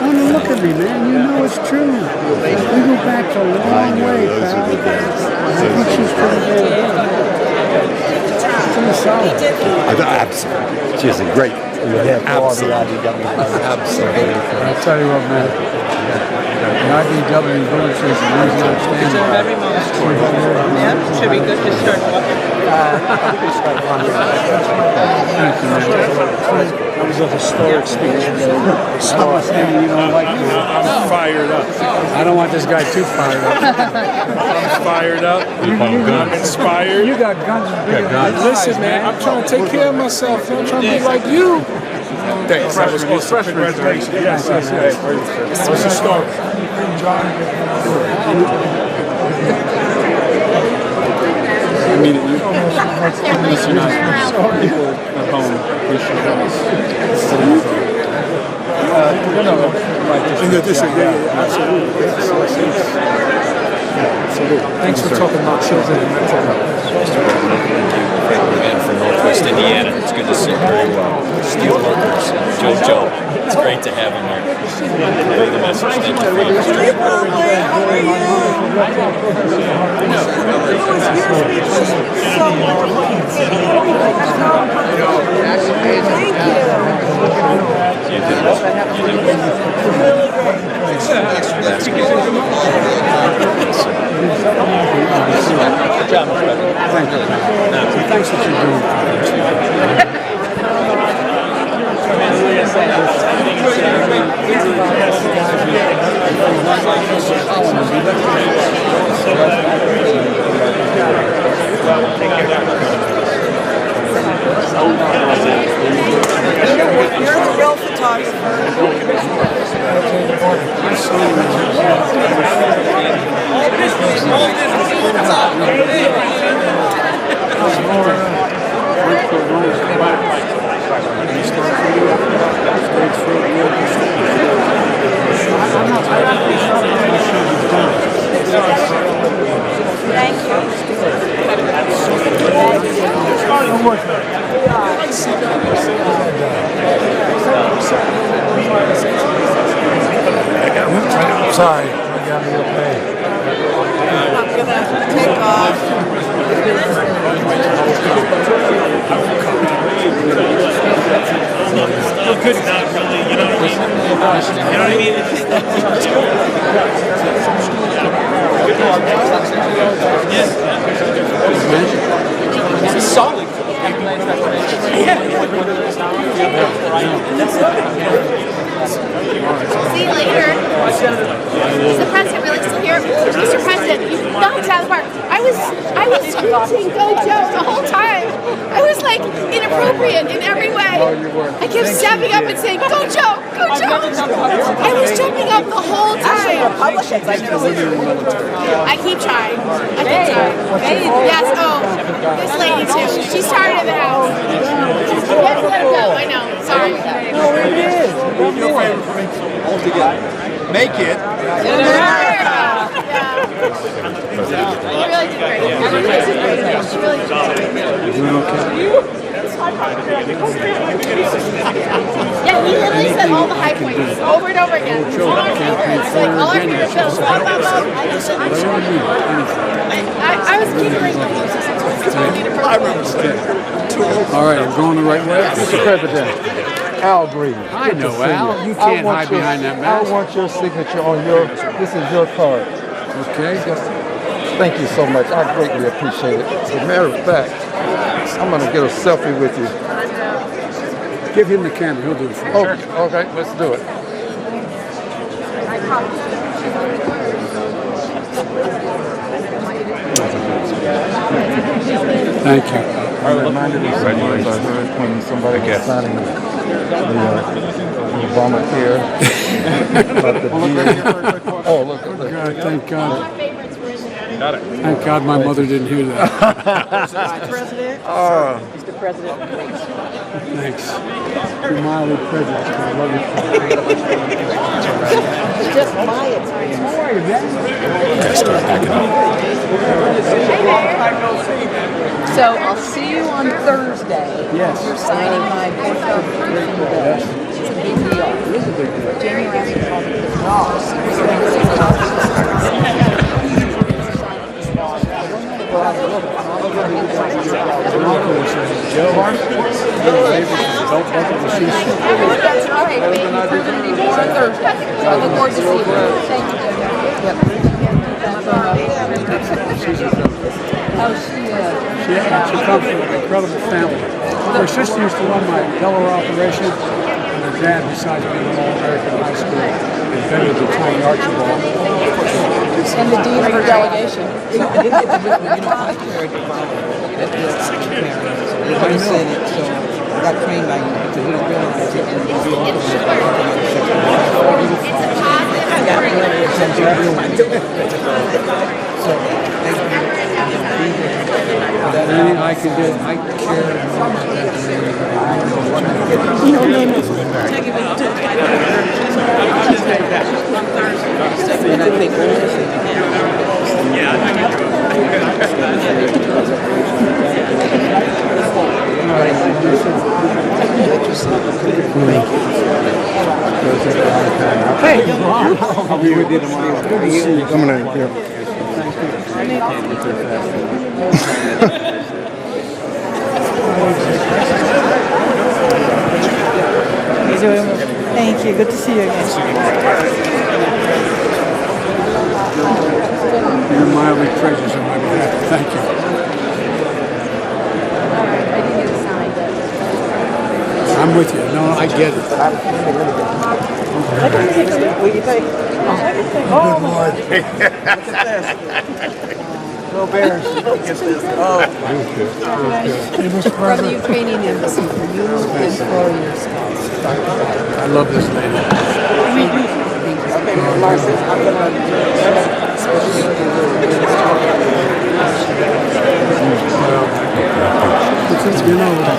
Look at me, man. You know it's true. We go back a long way, those pal. are the days. I think she's pretty good. Pretty solid. Absolutely. She is a great. Absolutely. Absolutely. I'll tell you what, man. The IBW Village is the reason I stand by. Yeah, should be good to start walking. That was a historic speech. I'm fired up. I don't want this guy too fired up. I'm fired up. I'm inspired. You got guns as big as Listen, man, I'm trying to take care of myself. I'm trying to be like you. Thanks. That was awesome. Congratulations. Yes. It was historic. I mean, listen, some people at home appreciate us. Absolutely. Thanks for talking about children and mental health. Man from Northwest Indiana. It's good to see you very well. Steel workers, Joe. It's great to have him here. Really the message. Thank you for your Good job, my brother. Thank you. Thanks for what you're doing. You're the real photographer. I'm not Sorry, I got me okay. I'm gonna take off. Good, not really, you know what I mean? You know what I mean? It's solid. See you later. Is the president really still here? Mr. President, you knocked out of the park. I was screeching, "Go Joe," the whole time. I was like inappropriate in every way. I kept stepping up and saying, "Go Joe, go Joe." I was jumping up the whole time. I keep trying. I keep trying. Yes, this lady too. She started in the house. Yes, let her go. I know. Sorry. No, it is. All together. Make it. Yeah. You really did great. She really did great. You doing okay? Yeah, he literally said all the high points over and over again. It's like all I heard was Bill. I was giggling the whole time. It's totally inappropriate. All right, I'm going the right way. Mr. President, Al Green. I know, Al. You can't hide behind that mask. I want your signature on your, this is your card. Okay. Thank you so much. I greatly appreciate it. As a matter of fact, I'm going to get a selfie with you. Give him the camera. He'll do it for you. Oh, okay, let's do it. Thank you. I reminded me some words I heard when somebody was signing the Obamacare about the deal. Oh, look. God, thank God. Thank God my mother didn't hear that. Mr. President? Mr. President. Thanks. You're mildly prejudiced. I love you. It's just my experience. How are you, man? So I'll see you on Thursday. Yes. You're signing my book. Yes. It's a big deal. It is a big deal. Jamie asked me about the That's right. We're going to be more on Thursday. So I look forward to seeing you. Thank you, Jamie. She comes from an incredible family. Her sister used to run my Delaware operation, and her dad, besides being an All-American high school, invented the tiny Archibald. And the dean of her delegation. I said it, so I got trained by you because we don't realize it. Anything I can do, I care. And I think Hey, I'll be with you tomorrow. Good to see you. Coming in here. Thank you. Good to see you again. You're mildly prejudiced on my behalf. Thank you. I'm with you. No, I get it. What do you think? Oh, Good Lord. Go Bears. Oh. Hey, Mr. From the President. Ukrainian embassy for you and for your spouse. I love this lady. Okay, Marcy, I'm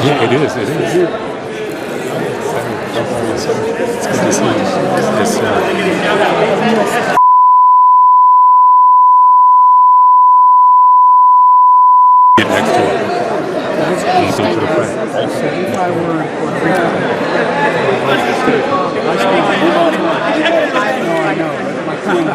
Yeah, it is. It is. It's good to see you. Get next to it. Anything for the friend. If I were in Puerto Rico, I know. My queen